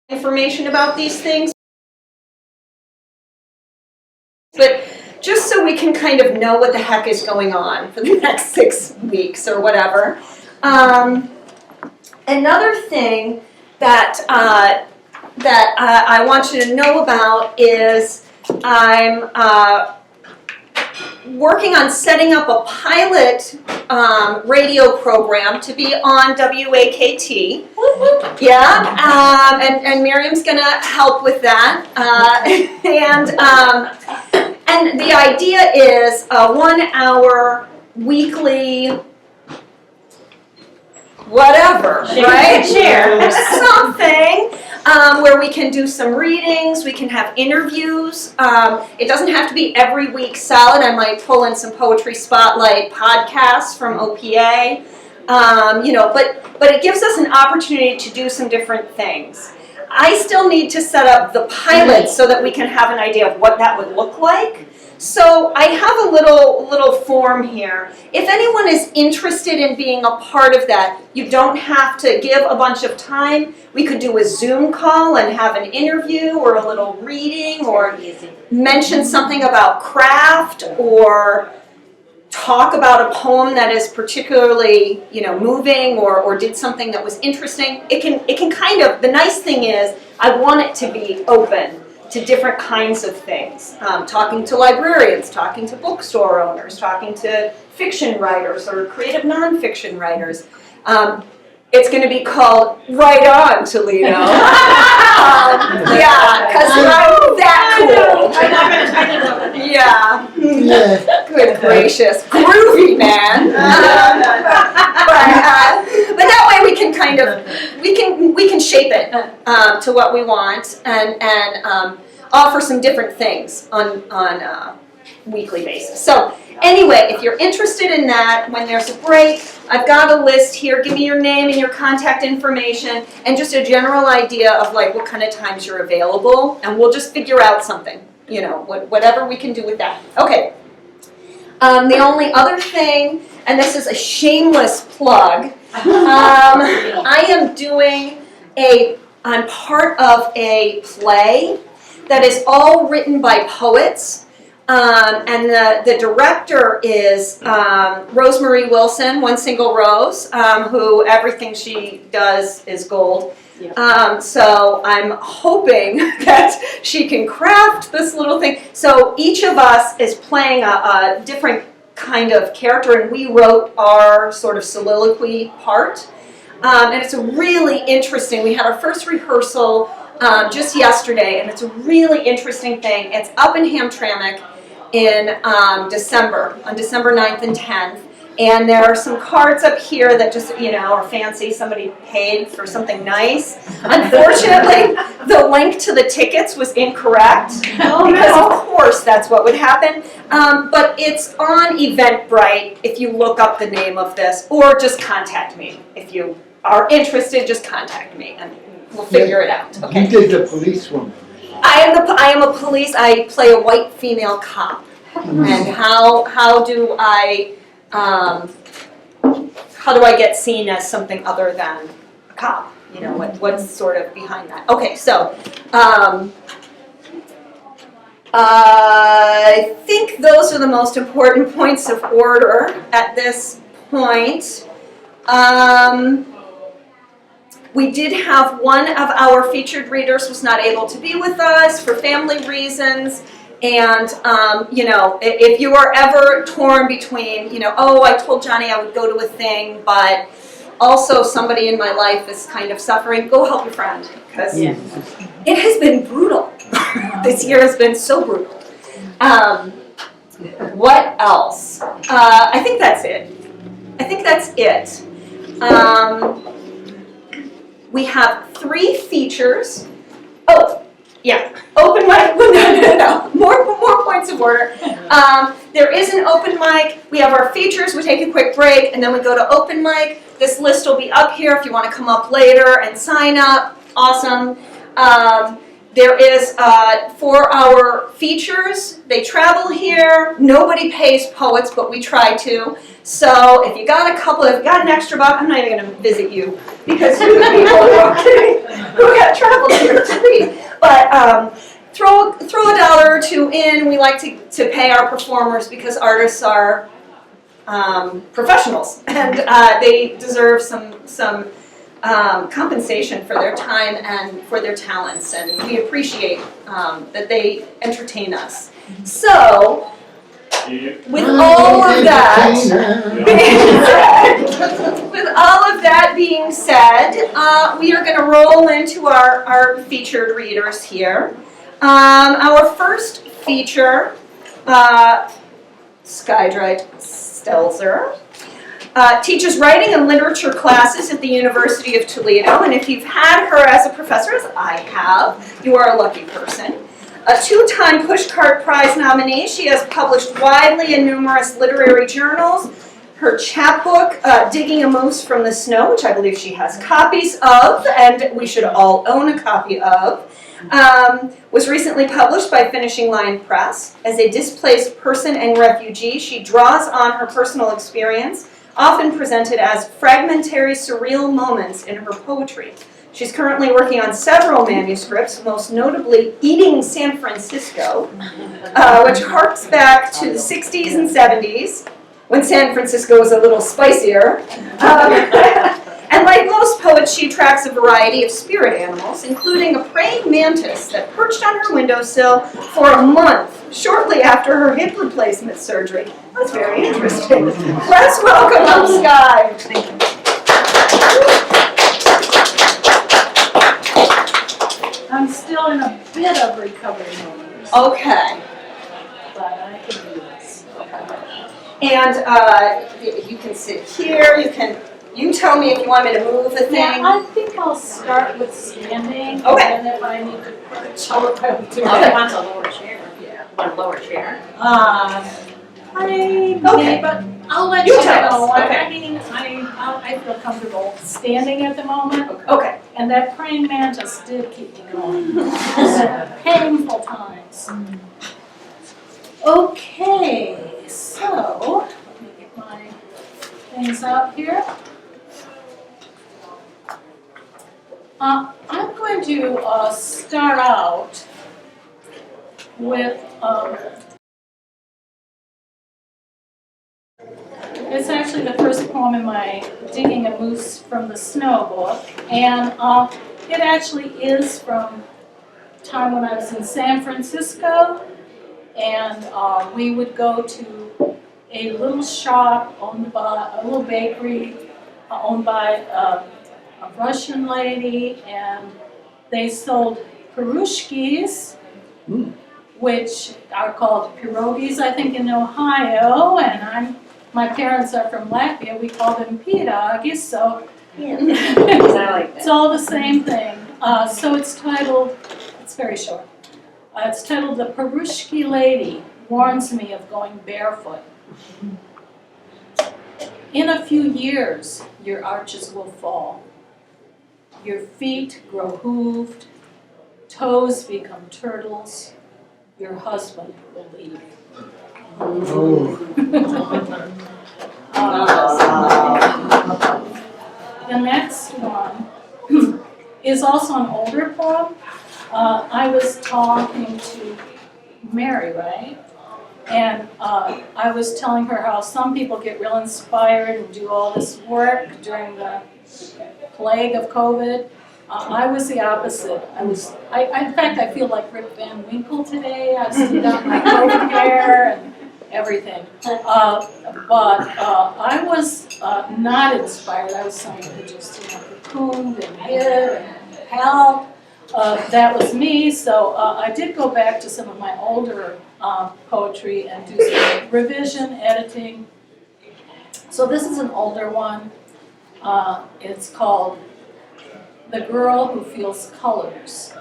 information about these things. But just so we can kind of know what the heck is going on for the next 6 weeks or whatever. Another thing that I want you to know about is I'm working on setting up a pilot radio program to be on WAKT. Yeah, and Miriam's going to help with that. And the idea is a 1 hour weekly whatever, right? Something where we can do some readings, we can have interviews. It doesn't have to be every week solid. I might pull in some Poetry Spotlight podcasts from OPA, but it gives us an opportunity to do some different things. I still need to set up the pilot so that we can have an idea of what that would look like. So I have a little form here. If anyone is interested in being a part of that, you don't have to give a bunch of time. We could do a Zoom call and have an interview or a little reading or mention something about craft or talk about a poem that is particularly, moving or did something that was interesting. It can kind of, the nice thing is I want it to be open to different kinds of things. Talking to librarians, talking to bookstore owners, talking to fiction writers or creative nonfiction writers. It's going to be called Right On, Toledo. Yeah, because I'm that cool. Yeah. Good gracious. Groovy, man. But that way we can kind of, we can shape it to what we want and offer some different things on a weekly basis. So anyway, if you're interested in that, when there's a break, I've got a list here. Give me your name and your contact information and just a general idea of what kind of times you're available, and we'll just figure out something, whatever we can do with that. Okay. The only other thing, and this is a shameless plug, I'm part of a play that is all written by poets. And the director is Rosemary Wilson, One Single Rose, who everything she does is gold. Yeah. So I'm hoping that she can craft this little thing. So each of us is playing a different kind of character, and we wrote our sort of soliloquy part. And it's a really interesting, we had our first rehearsal just yesterday, and it's a really interesting thing. It's up in Hamtramck in December, on December 9th and 10th. And there are some cards up here that just, are fancy. Somebody paid for something nice. Unfortunately, the link to the tickets was incorrect. Because, of course, that's what would happen. But it's on Eventbrite if you look up the name of this. Or just contact me. If you are interested, just contact me. And we'll figure it out. Okay. You did the police one. I am a police. I play a white female cop. And how do I get seen as something other than a cop? What's sort of behind that? Okay, so I think those are the most important points of order at this point. We did have one of our featured readers was not able to be with us for family reasons. And, if you are ever torn between, I told Johnny I would go to a thing, but also somebody in my life is kind of suffering, go help your friend. Because it has been brutal. This year has been so brutal. What else? I think that's it. We have 3 features. Oh, yeah, open mic. No. More points of order. There is an open mic. We have our features. We take a quick break, and then we go to open mic. This list will be up here if you want to come up later and sign up. Awesome. There is for our features. They travel here. Nobody pays poets, but we try to. So if you got a couple, if you got an extra buck, I'm not even going to visit you. because you're the people who have traveled here to read. But throw a dollar or two in. We like to pay our performers because artists are professionals, and they deserve some compensation for their time and for their talents, and we appreciate that they entertain us. So, with all of that being said, we are going to roll into our featured readers here. Our first feature, Skaidrite Stelzer, teaches writing and literature classes at the University of Toledo, and if you've had her as a professor, as I have, you are a lucky person. A 2-time Pushcart Prize nominee, she has published widely in numerous literary journals. Her chapbook, Digging a Moose from the Snow, which I believe she has copies of, and we should all own a copy of, was recently published by Finishing Line Press. As a displaced person and refugee, she draws on her personal experience, often presented as fragmentary, surreal moments in her poetry. She's currently working on several manuscripts, most notably Eating San Francisco, which harks back to the 60s and 70s, when San Francisco was a little spicier. And like most poets, she tracks a variety of spirit animals, including a praying mantis that perched on her windowsill for a month, shortly after her hip replacement surgery. That's very interesting. Let's welcome up Sky. Thank you. I'm still in a bit of recovery mode. Okay. But I can do this. And you can sit here. You tell me if you want me to move the thing. Yeah, I think I'll start with standing. Okay. And if I need to perch, I'll do Okay, that. want a lower chair. Yeah, want a lower chair. Okay, but I'll let You you tell know. us. Okay. I mean, I feel comfortable standing at the moment. Okay. And that praying mantis did keep me going. Painful times. Okay, so let me get my things out here. I'm going to start out with, it's actually the first poem in my Digging a Moose from the Snow book, and it actually is from time when I was in San Francisco, and we would go to a little shop owned by, a little bakery owned by a Russian lady, and they sold pirushkis, which are called pierogies, I think, in Ohio, and my parents are from Latvia, we call them pierogis, so it's all the same thing. So it's titled, it's very short, it's titled The Pirushki Lady Warns Me of Going Barefoot. In a few years, your arches will fall. Your feet grow hooved, toes become turtles, your husband will leave. The next one is also an older poem. I was talking to Mary, right? And I was telling her how some people get real inspired and do all this work during the plague of COVID. I was the opposite. In fact, I feel like Rip Van Winkle today. I've still got my COVID hair and everything. But I was not inspired. I was someone who just cocooned and hid and helped. That was me. So I did go back to some of my older poetry and do some revision, editing. So this is an older one. It's called The Girl Who Feels Colors.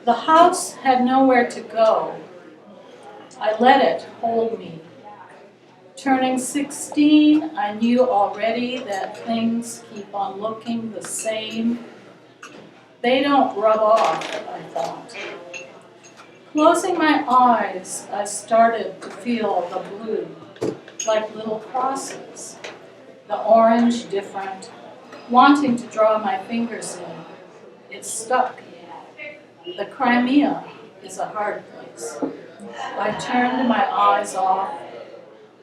The house had nowhere to go. I let it hold me. Turning 16, I knew already that things keep on looking the same. They don't rub off, I thought. Closing my eyes, I started to feel the blue, like little crosses. The orange different, wanting to draw my fingers in. It's stuck. The Crimea is a hard place. I turned my eyes off.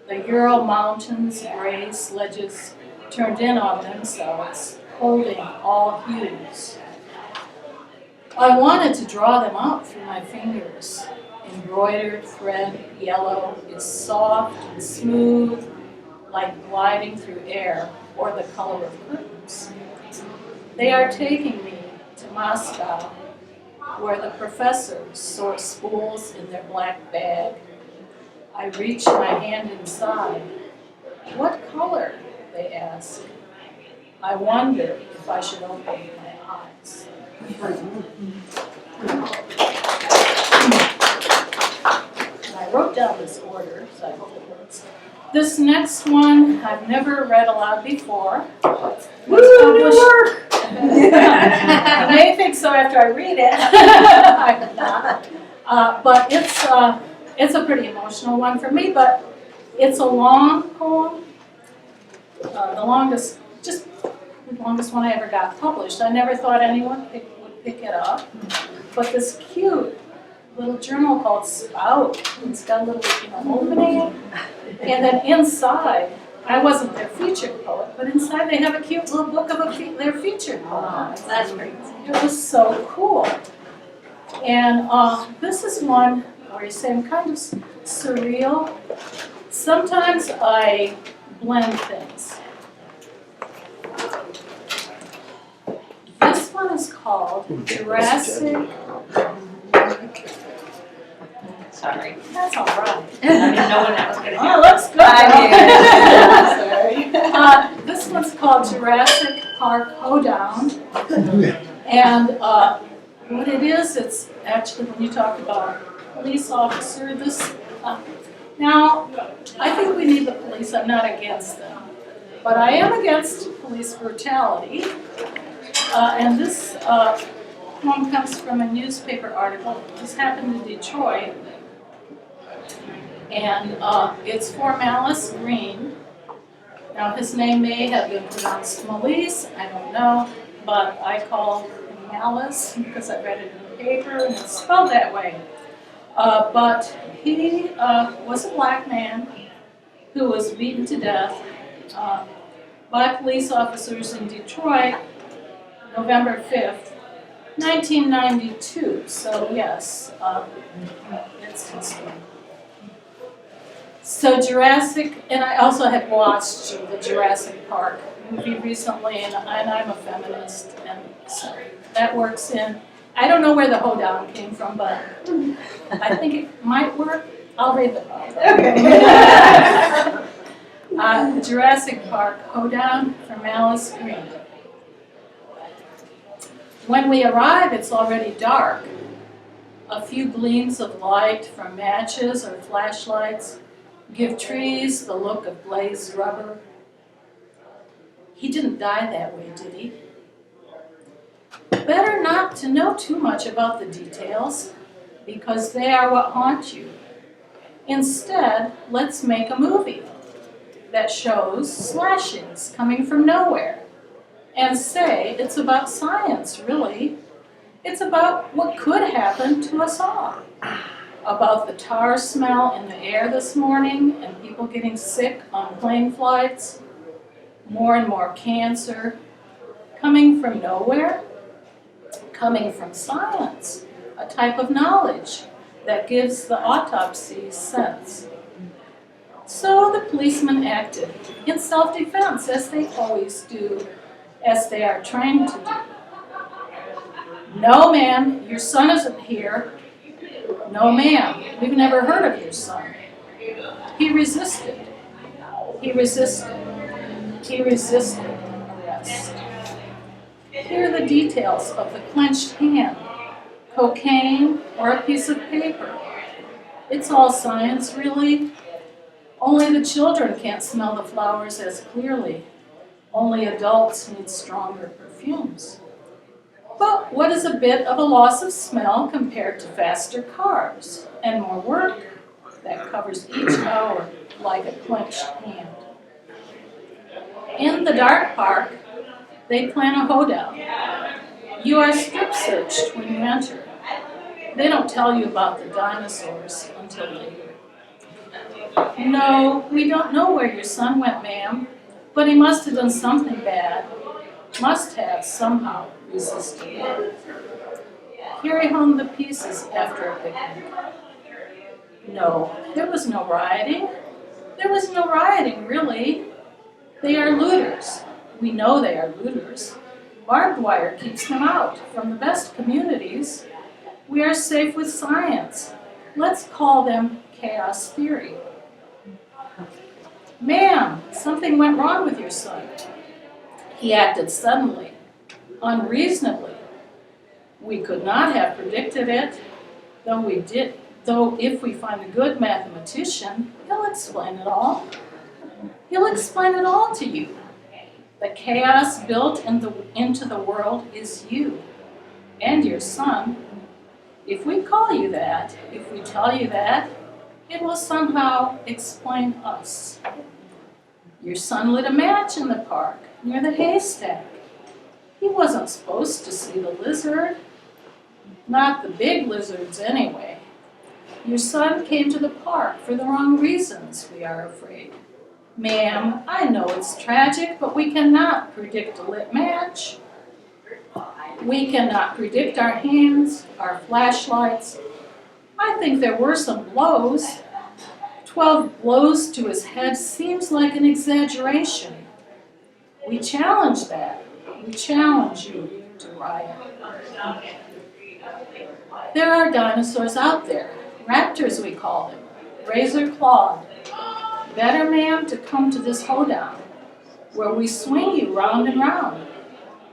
The Ural Mountains, gray sledges, turned in on themselves, holding all hues. I wanted to draw them out through my fingers. Embroidered thread, yellow, is soft and smooth, like gliding through air, or the color of curtains. They are taking me to Moscow, where the professors sort spools in their black bag. I reach my hand inside. What color? They ask. I wonder if I should open my eyes. And I wrote down this order, so I hope it works. This next one I've never read aloud before. Woo, new work! I may think so after I read it. I did not. But it's a pretty emotional one for me, but it's a long poem. The longest one I ever got published. I never thought anyone would pick it up. But this cute little journal called Spout, it's got a little opening. And then inside, I wasn't their featured poet, but inside they have a cute little book of their featured poems. That's great. It was so cool. And this is one where you say I'm kind of surreal. Sometimes I blend things. This one is called Jurassic. Sorry. That's all right. I didn't know when that was going to Oh, happen. it looks good. Sorry. This one's called Jurassic Park Hoedown. And what it is, it's actually when you talk about police officer, this, now, I think we need the police, I'm not against them. But I am against police brutality. And this poem comes from a newspaper article. This happened in Detroit. And it's for Malice Green. Now his name may have been pronounced Malice, I don't know, but I call him Malice because I read it in the paper and it's spelled that way. But he was a black man who was beaten to death by police officers in Detroit, November 5th, 1992. So yes, it's history. So Jurassic, and I also had watched the Jurassic Park movie recently, and I'm a feminist, and so that works in. I don't know where the hoedown came from, but I think it might work. I'll read the poem. Jurassic Park Hoedown from Malice Green. When we arrive, it's already dark. A few gleams of light from matches or flashlights give trees the look of glazed rubber. He didn't die that way, did he? Better not to know too much about the details, because they are what haunt you. Instead, let's make a movie that shows slashings coming from nowhere, and say it's about science, really. It's about what could happen to us all. About the tar smell in the air this morning and people getting sick on plane flights, more and more cancer, coming from nowhere, coming from science, a type of knowledge that gives the autopsy sense. So the policeman acted in self-defense, as they always do, as they are trained to do. No, ma'am, your son isn't here. No, ma'am, we've never heard of your son. He resisted. He resisted. He resisted arrest. Here are the details of the clenched hand, cocaine, or a piece of paper. It's all science, really. Only the children can't smell the flowers as clearly. Only adults need stronger perfumes. But what is a bit of a loss of smell compared to faster cars and more work that covers each hour like a clenched hand? In the dark park, They plan a hoedown. You are strip searched when you enter. They don't tell you about the dinosaurs until later. No, we don't know where your son went, ma'am, but he must have done something bad. Must have somehow resisted. Carry home the pieces after a picnic. No, there was no rioting. There was no rioting, really. They are looters. We know they are looters. Barbed wire keeps them out from the best communities. We are safe with science. Let's call them chaos theory. Ma'am, something went wrong with your son. He acted suddenly, unreasonably. We could not have predicted it, though if we find a good mathematician, he'll explain it all. He'll explain it all to you. The chaos built into the world is you and your son. If we call you that, if we tell you that, it will somehow explain us. Your son lit a match in the park near the haystack. He wasn't supposed to see the lizard. Not the big lizards, anyway. Your son came to the park for the wrong reasons, we are afraid. Ma'am, I know it's tragic, but we cannot predict a lit match. We cannot predict our hands, our flashlights. I think there were some blows. 12 blows to his head seems like an exaggeration. We challenge that. We challenge you to riot. There are dinosaurs out there, raptors we call them, razor-clawed. Better, ma'am, to come to this hoedown, where we swing you round and round.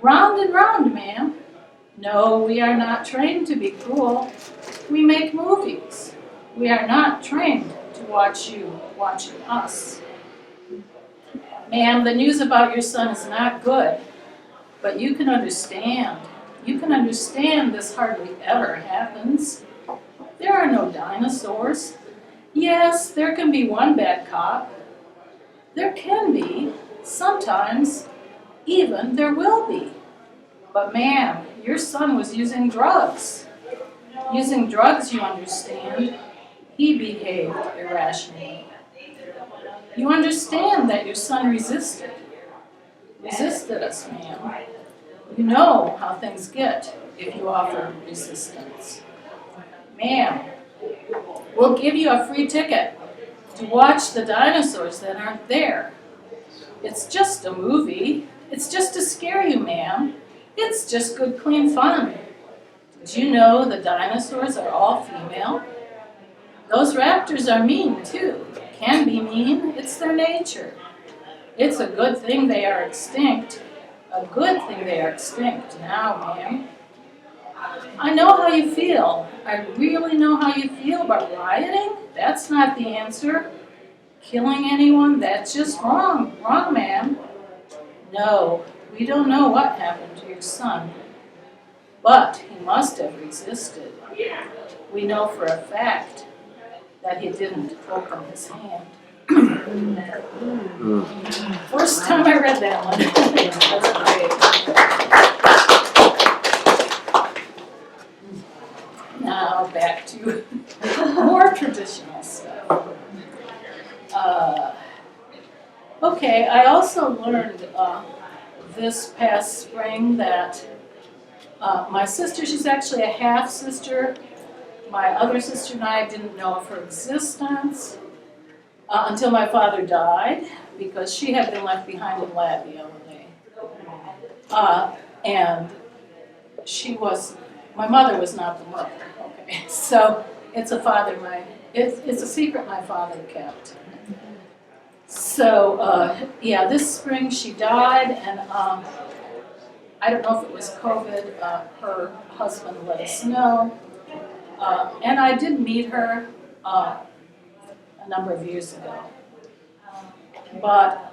Round and round, ma'am. No, we are not trained to be cruel. We make movies. We are not trained to watch you watching us. Ma'am, the news about your son is not good, but you can understand. You can understand this hardly ever happens. There are no dinosaurs. Yes, there can be one bad cop. There can be. Sometimes, even there will be. But ma'am, your son was using drugs. Using drugs, you understand. He behaved irrationally. You understand that your son resisted. Resisted us, ma'am. You know how things get if you offer resistance. Ma'am, we'll give you a free ticket to watch the dinosaurs that aren't there. It's just a movie. It's just to scare you, ma'am. It's just good, clean fun. Did you know the dinosaurs are all female? Those raptors are mean, too. Can be mean. It's their nature. It's a good thing they are extinct. A good thing they are extinct now, ma'am. I know how you feel. I really know how you feel about rioting. That's not the answer. Killing anyone, that's just wrong. Wrong, ma'am. No, we don't know what happened to your son. But he must have resisted. We know for a fact that he didn't open his hand. First time I read that one. That's great. Now back to more traditional stuff. Okay, I also learned this past spring that my sister, she's actually a half-sister. My other sister and I didn't know of her existence until my father died, because she had been left behind in Latvia when they, and my mother was not the mother. Okay, so it's a secret my father kept. So yeah, this spring she died, and I don't know if it was COVID. Her husband let us know, and I did meet her a number of years ago. But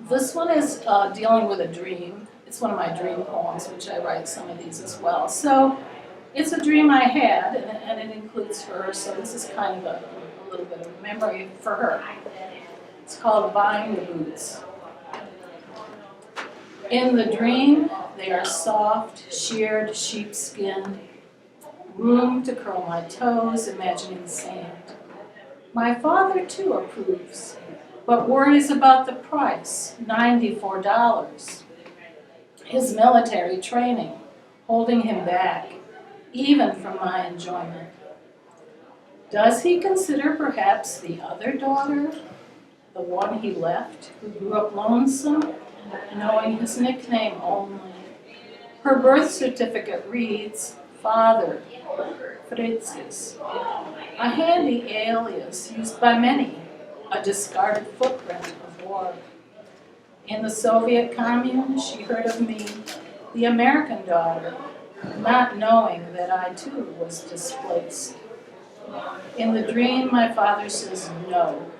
this one is dealing with a dream. It's one of my dream poems, which I write some of these as well. So it's a dream I had, and it includes her, so this is kind of a little bit of memory for her. It's called Buying the Boots. In the dream, they are soft, sheared sheepskin, room to curl my toes, imagining sand. My father too approves, but worries about the price, $94. His military training, holding him back, even from my enjoyment. Does he consider perhaps the other daughter, the one he left, who grew up lonesome, knowing his nickname only? Her birth certificate reads, Father, Fritzes, a handy alias used by many, a discarded footprint of war. In the Soviet commune, she heard of me, the American daughter, not knowing that I too was displaced. In the dream, my father says no.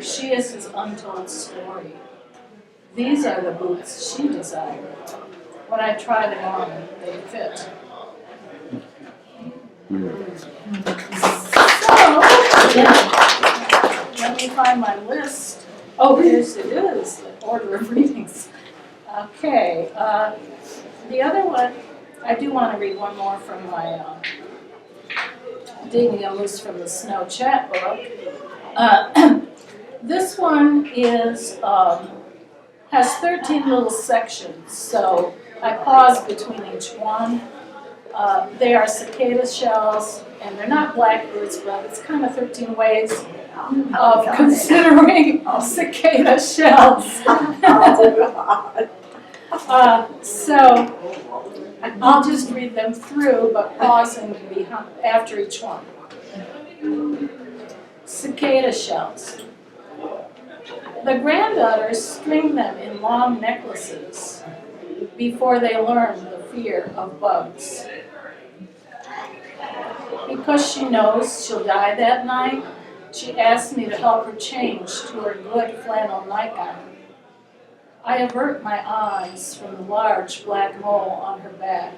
She is his untold story. These are the boots she desired. When I try them on, they fit. So, let me find my list. Oh, yes, it is, the order of readings. Okay, the other one, I do want to read one more from my Digging a Moose from the Snow chat book. This one is has 13 little sections, so I pause between each one. They are cicada shells, and they're not blackbirds, but it's kind of 13 ways of considering cicada shells. So I'll just read them through, but pausing after each one. Cicada shells. The granddaughters string them in long necklaces before they learn the fear of bugs. Because she knows she'll die that night, she asks me to help her change to her good flannel nightgown. I avert my eyes from the large black mole on her back,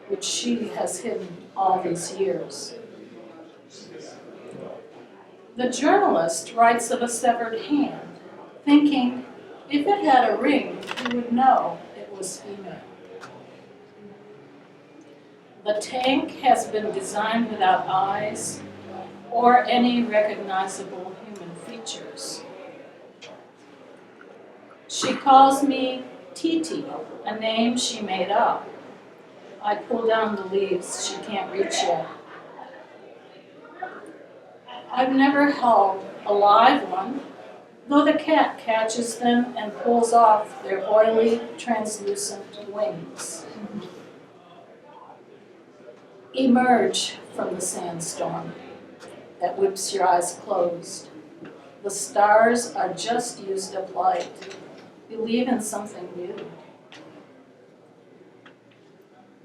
which she has hidden all these years. The journalist writes of a severed hand, thinking if it had a ring, he would know it was female. The tank has been designed without eyes or any recognizable human features. She calls me Titi, a name she made up. I pull down the leaves she can't reach yet. I've never held a live one, though the cat catches them and pulls off their oily, translucent wings. Emerge from the sandstorm that whips your eyes closed. The stars are just used up light. Believe in something new.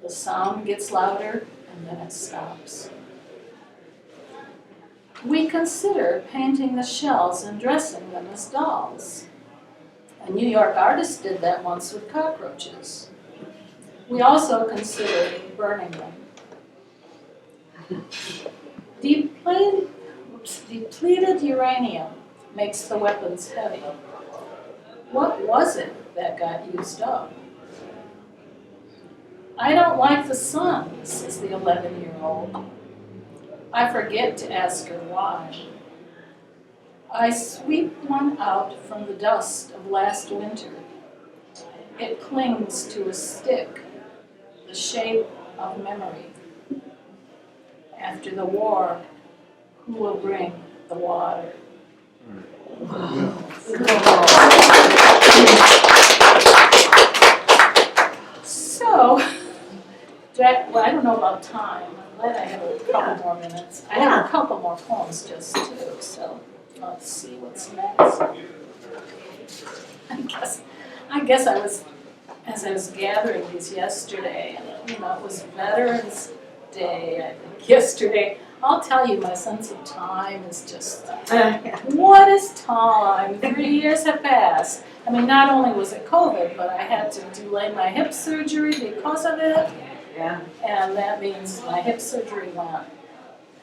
The sound gets louder and then it stops. We consider painting the shells and dressing them as dolls. A New York artist did that once with cockroaches. We also consider burning them. Depleted uranium makes the weapons heavy. What was it that got used up? I don't like the sun, says the 11-year-old. I forget to ask her why. I sweep one out from the dust of last winter. It clings to a stick, the shape of memory. After the war, who will bring the water? So, well, I don't know about time. I'm glad I have a couple more minutes. I have a couple more poems just too, so let's see what's next. I guess I was, as I was gathering these yesterday, and it was Veterans Day, I think, yesterday. I'll tell you, my sense of time is just, what is time? 3 years have passed. I mean, not only was it COVID, but I had to delay my hip surgery because of it. Yeah. And that means my hip surgery went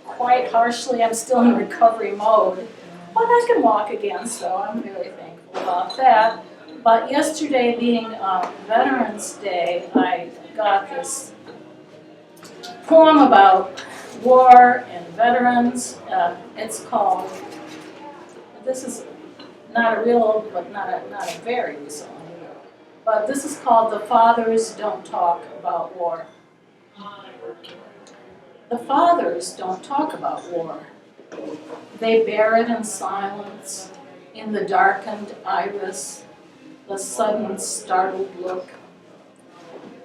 quite harshly. I'm still in recovery mode, but I can walk again, so I'm very thankful about that. But yesterday being Veterans Day, I got this poem about war and veterans. It's called, this is not a real old, but not a very recent one either. But this is called The Fathers Don't Talk About War. The fathers don't talk about war. They bear it in silence, in the darkened iris, the sudden startled look.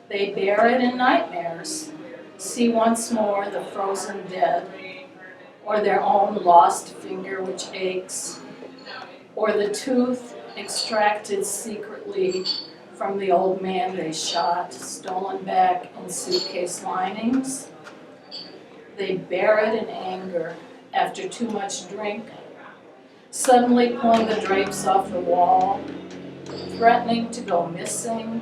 They bear it in nightmares, see once more the frozen dead, or their own lost finger which aches, or the tooth extracted secretly from the old man they shot, stolen back in suitcase linings. They bear it in anger after too much drink, suddenly pulling the drapes off the wall, threatening to go missing,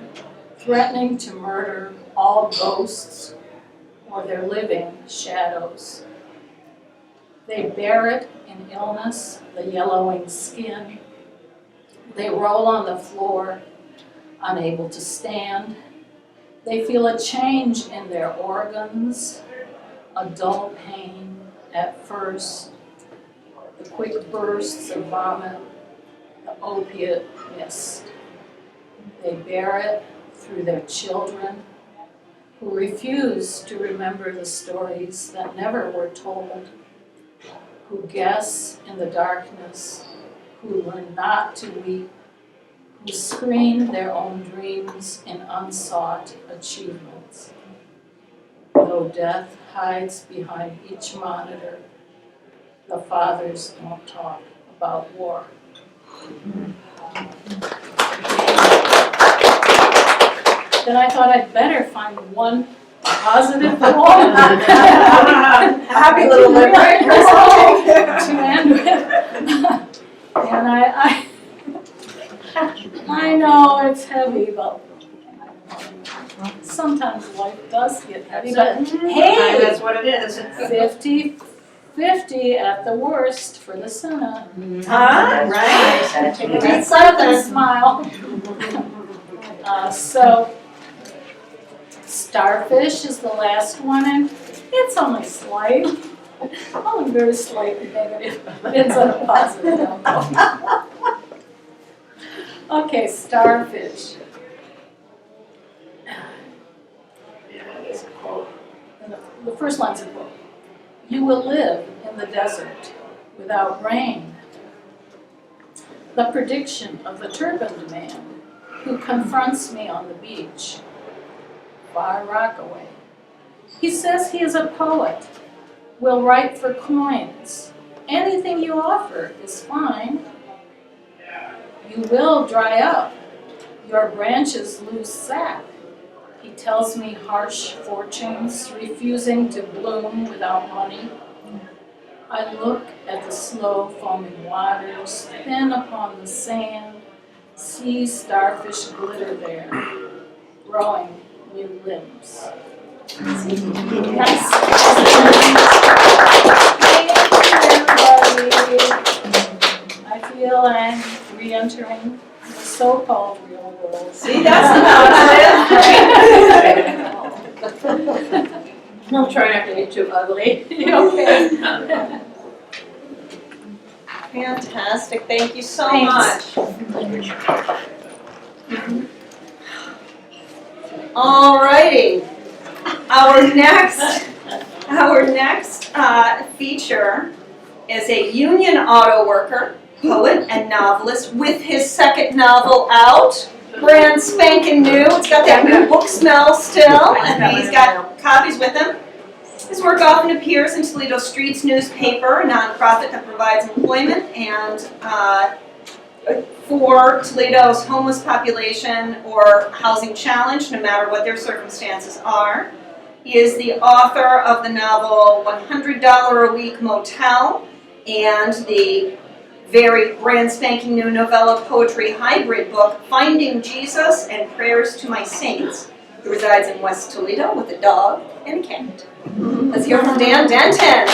threatening to murder all ghosts or their living shadows. They bear it in illness, the yellowing skin. They roll on the floor, unable to stand. They feel a change in their organs, a dull pain at first, the quick bursts of vomit, the opiate mist. They bear it through their children, who refuse to remember the stories that never were told, who guess in the darkness, who learn not to weep, who screen their own dreams in unsought achievements. Though death hides behind each monitor, the fathers don't talk about war. Then I thought I'd better find one positive poem. Happy little limerick. To end with. And I know it's heavy, but sometimes life does get heavy. But hey, That's what it is. 50 at the worst for the Senate. Huh? Right. Take a deep breath and smile. So, starfish is the last one, and it's only slight. Only very slightly negative, but it's on a positive note. Okay, starfish. The first line's a quote. You will live in the desert without rain. The prediction of the turbaned man who confronts me on the beach, Far Rockaway. He says he is a poet, will write for coins. Anything you offer is fine. You will dry up. Your branches lose sap. He tells me harsh fortunes, refusing to bloom without money. I look at the slow foaming waters, thin upon the sand, see starfish glitter there, growing new limbs. Yes. Thank you, everybody. I feel I'm re-entering the so-called real world. See, that's the positive. I'm trying not to be too ugly. Okay. Fantastic, thank you so Thanks. much. All righty, our next feature is a union auto worker, poet and novelist with his second novel out, brand spanking new. It's got that new book smell still, and he's got copies with him. His work often appears in Toledo Streets newspaper, a nonprofit that provides employment and for Toledo's homeless population or housing challenge, no matter what their circumstances are. He is the author of the novel $100 a Week Motel and the very brand spanking new novella poetry hybrid book, Finding Jesus and Prayers to My Saints. He resides in West Toledo with a dog and a cat. Let's hear from Dan Denton.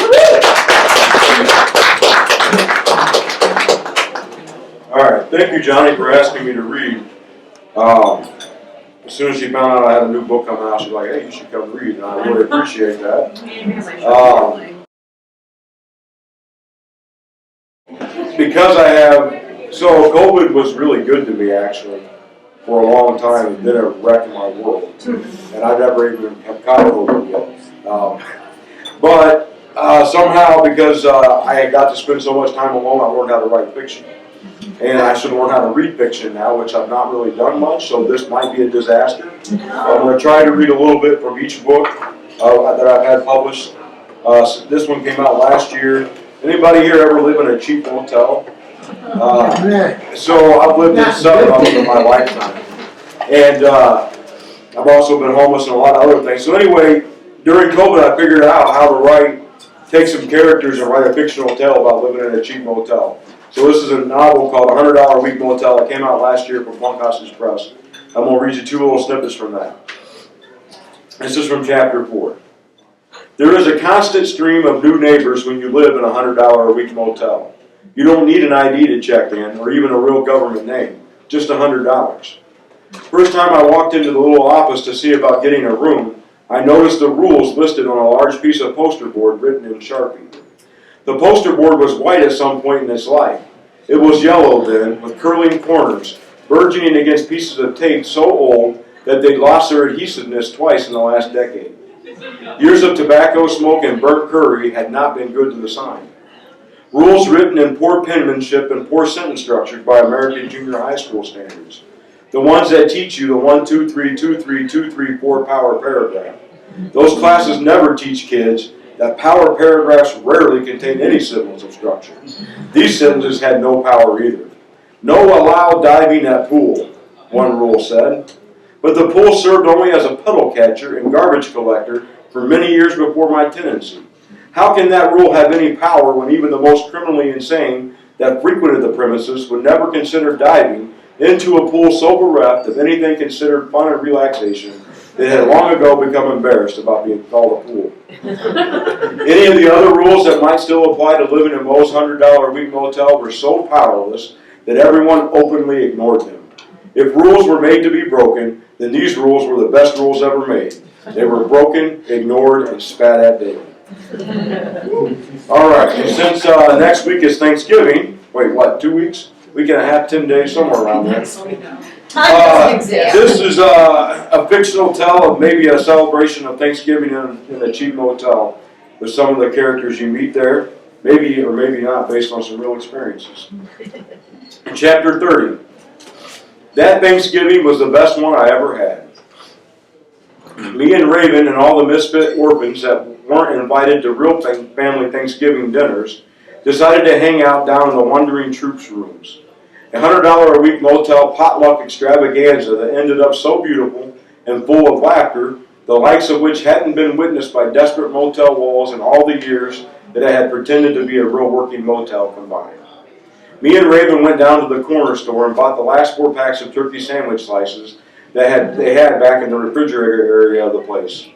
All All right, thank you, Johnny, for asking me to read. As soon as she found out I had a new book coming out, she's like, hey, you should come read, and I really appreciate that. Because I have, so COVID was really good to me, actually, for a long time. It did a wreck in my world, and I never even have caught COVID yet. But somehow, because I had got to spend so much time alone, I learned how to write fiction. And I should learn how to read fiction now, which I've not really done much, so this might be a disaster. I'm going to try to read a little bit from each book that I've had published. This one came out last year. Anybody here ever live in a cheap motel? So I've lived in seven of them in my lifetime. And I've also been homeless and a lot of other things. So anyway, during COVID I figured out how to take some characters and write a fictional tale about living in a cheap motel. So this is a novel called $100 a Week Motel. It came out last year from Bunkhouse Press. I'm going to read you two little snippets from that. This is from chapter 4. There is a constant stream of new neighbors when you live in a $100 a week motel. You don't need an ID to check in or even a real government name, just $100. First time I walked into the little office to see about getting a room, I noticed the rules listed on a large piece of poster board written in Sharpie. The poster board was white at some point in its life. It was yellow then, with curling corners, burgeoning against pieces of tape so old that they'd lost their adhesiveness twice in the last decade. Years of tobacco smoke and burnt curry had not been good to the sign. Rules written in poor penmanship and poor sentence structure by American junior high school standards. The ones that teach you the 1, 2, 3, 2, 3, 2, 3, 4 power paragraph. Those classes never teach kids that power paragraphs rarely contain any semblance of structure. These sentences had no power either. No allowed diving at pool, one rule said. But the pool served only as a puddle catcher and garbage collector for many years before my tenancy. How can that rule have any power when even the most criminally insane that frequented the premises would never consider diving into a pool so bereft of anything considered fun and relaxation that had long ago become embarrassed about being called a pool? Any of the other rules that might still apply to living in Mo's $100 a week motel were so powerless that everyone openly ignored them. If rules were made to be broken, then these rules were the best rules ever made. They were broken, ignored, and spat at daily. All right, and since next week is Thanksgiving, wait, what, 2 weeks? Week and a half, 10 days, somewhere around there. This is a fictional tale of maybe a celebration of Thanksgiving in a cheap motel with some of the characters you meet there, maybe or maybe not, based on some real experiences. In chapter 30, that Thanksgiving was the best one I ever had. Me and Raven and all the misfit orphans that weren't invited to real family Thanksgiving dinners decided to hang out down in the Wandering Troops rooms. A $100 a week motel potluck extravaganza that ended up so beautiful and full of laughter, the likes of which hadn't been witnessed by desperate motel walls in all the years that I had pretended to be a real working motel combined. Me and Raven went down to the corner store and bought the last 4 packs of turkey sandwich slices that they had back in the refrigerator area of the place.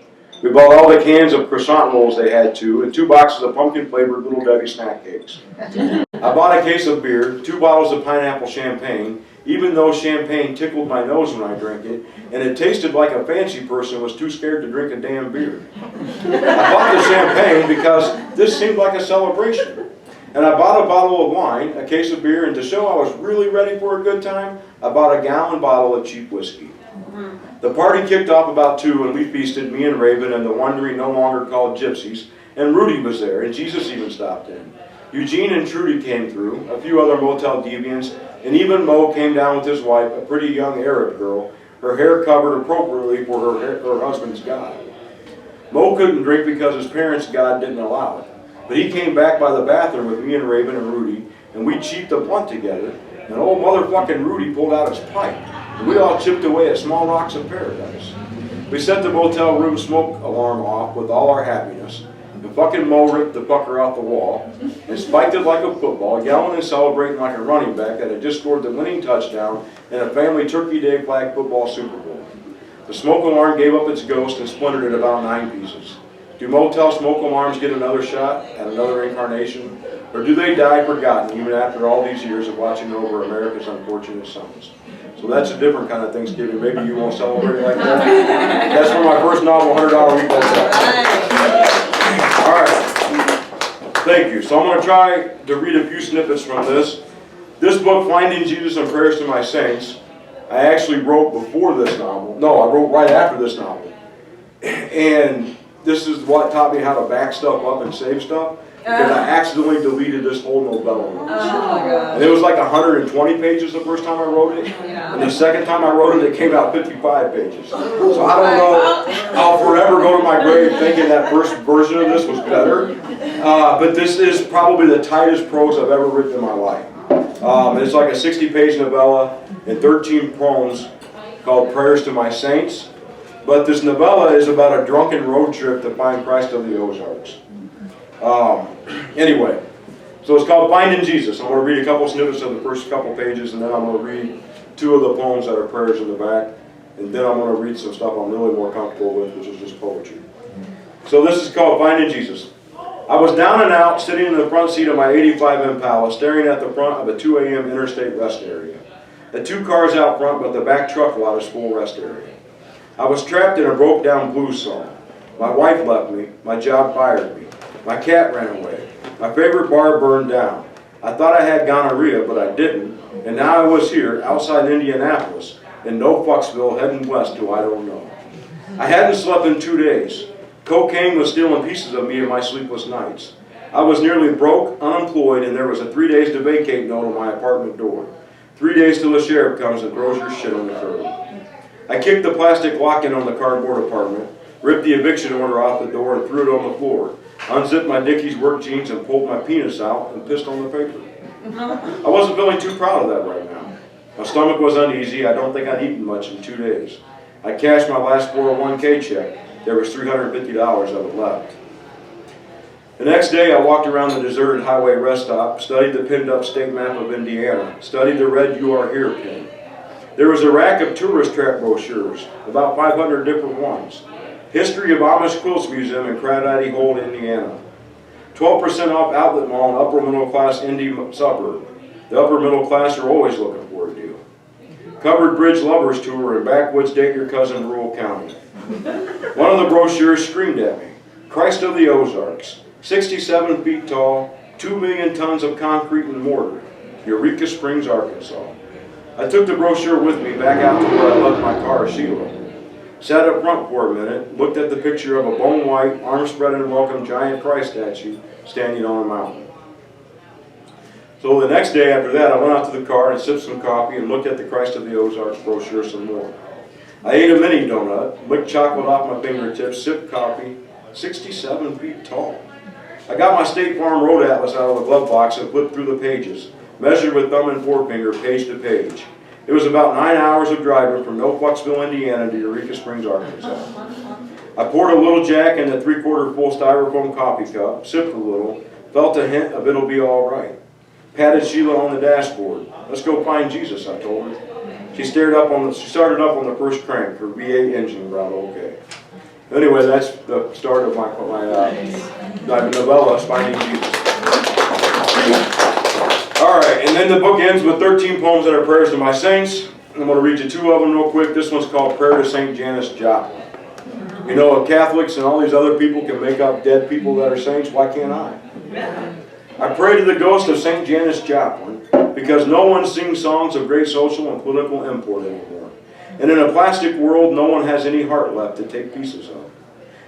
We bought all the cans of croissant rolls they had too, and 2 boxes of pumpkin-flavored Little Debbie snack cakes. I bought a case of beer, 2 bottles of pineapple champagne, even though champagne tickled my nose when I drank it, and it tasted like a fancy person was too scared to drink a damn beer. I bought the champagne because this seemed like a celebration. And I bought a bottle of wine, a case of beer, and to show I was really ready for a good time, I bought a gallon bottle of cheap whiskey. The party kicked off about 2 and we feasted, me and Raven and the wandering no longer called gypsies, and Rudy was there, and Jesus even stopped in. Eugene and Trudy came through, a few other motel deviants, and even Mo came down with his wife, a pretty young Arab girl, her hair covered appropriately for her husband's God. Mo couldn't drink because his parents' God didn't allow it, but he came back by the bathroom with me and Raven and Rudy, and we cheaped a blunt together, and old motherfucking Rudy pulled out his pipe, and we all chipped away at small rocks of paradise. We set the motel room smoke alarm off with all our happiness, and fucking Mo ripped the fucker out the wall and spiked it like a football, yelling and celebrating like a running back that had just scored the winning touchdown in a family Turkey Day flag football Super Bowl. The smoke alarm gave up its ghost and splintered in about 9 pieces. Do motel smoke alarms get another shot at another incarnation? Or do they die forgotten even after all these years of watching over America's unfortunate sons? So that's a different kind of Thanksgiving. Maybe you won't celebrate like that. That's for my first novel, $100 week. All right. Thank you. So I'm going to try to read a few snippets from this. This book, Finding Jesus and Prayers to My Saints, I actually wrote before this novel. No, I wrote right after this novel. And this is what taught me how to back stuff up and save stuff. Because I accidentally deleted this whole novella. Oh my God. And it was like 120 pages the first time I wrote it. And the second time I wrote it, it came out 55 pages. So I don't know, I'll forever go to my grave thinking that first version of this was better. But this is probably the tightest prose I've ever written in my life. It's like a 60-page novella and 13 poems called Prayers to My Saints. But this novella is about a drunken road trip to find Christ of the Ozarks. Anyway, so it's called Finding Jesus. I'm going to read a couple snippets of the first couple pages, and then I'm going to read 2 of the poems that are prayers in the back, and then I'm going to read some stuff I'm really more comfortable with, which is just poetry. So this is called Finding Jesus. I was down and out, sitting in the front seat of my 85 Impala, staring at the front of a 2 a.m. interstate rest area. The 2 cars out front, but the back truck lot is full rest area. I was trapped in a broke-down blues song. My wife left me. My job fired me. My cat ran away. My favorite bar burned down. I thought I had gonorrhea, but I didn't. And now I was here, outside Indianapolis, in no fucksville, heading west to I don't know. I hadn't slept in 2 days. Cocaine was stealing pieces of me in my sleepless nights. I was nearly broke, unemployed, and there was a 3 days to vacate note on my apartment door. 3 days till the sheriff comes and throws your shit on the curb. I kicked the plastic lock in on the cardboard apartment, ripped the eviction order off the door and threw it on the floor. Unzipped my Dickies work jeans and pulled my penis out and pissed on the paper. I wasn't feeling too proud of that right now. My stomach was uneasy. I don't think I'd eaten much in 2 days. I cashed my last 401k check. There was $350 of it left. The next day I walked around the deserted highway rest stop, studied the pinned up state map of Indiana, studied the red "You Are Here" pin. There was a rack of tourist trap brochures, about 500 different ones. History of Amish Quilts Museum in Craddock Hole, Indiana. 12% off outlet mall in upper middle class Indy suburb. The upper middle class are always looking for a deal. Covered Bridge Lovers Tour in backwoods date your cousin rural county. One of the brochures screamed at me. Christ of the Ozarks, 67 feet tall, 2 million tons of concrete and mortar. Eureka Springs, Arkansas. I took the brochure with me back out to where I left my car, Sheila. Sat up front for a minute, looked at the picture of a bone white, arm spread and welcome giant Christ statue standing on a mountain. So the next day after that, I went out to the car and sipped some coffee and looked at the Christ of the Ozarks brochure some more. I ate a mini donut, licked chocolate off my fingertips, sipped coffee, 67 feet tall. I got my State Farm Road Atlas out of the glove box and flipped through the pages, measured with thumb and forefinger, page to page. It was about 9 hours of driving from Milwaukee, Indiana to Eureka Springs, Arkansas. I poured a little Jack in the 3/4 full styrofoam coffee cup, sipped a little, felt a hint of it'll be all right. Patted Sheila on the dashboard. Let's go find Jesus, I told her. She started up on the first crank. Her V8 engine brought okay. Anyway, that's the start of my novella, Finding Jesus. All right, and then the book ends with 13 poems that are prayers to my saints. I'm going to read you 2 of them real quick. This one's called Prayer to St. Janice Joplin. You know, if Catholics and all these other people can make up dead people that are saints, why can't I? I pray to the ghost of St. Janice Joplin because no one sings songs of great social and political import anymore. And in a plastic world, no one has any heart left to take pieces of.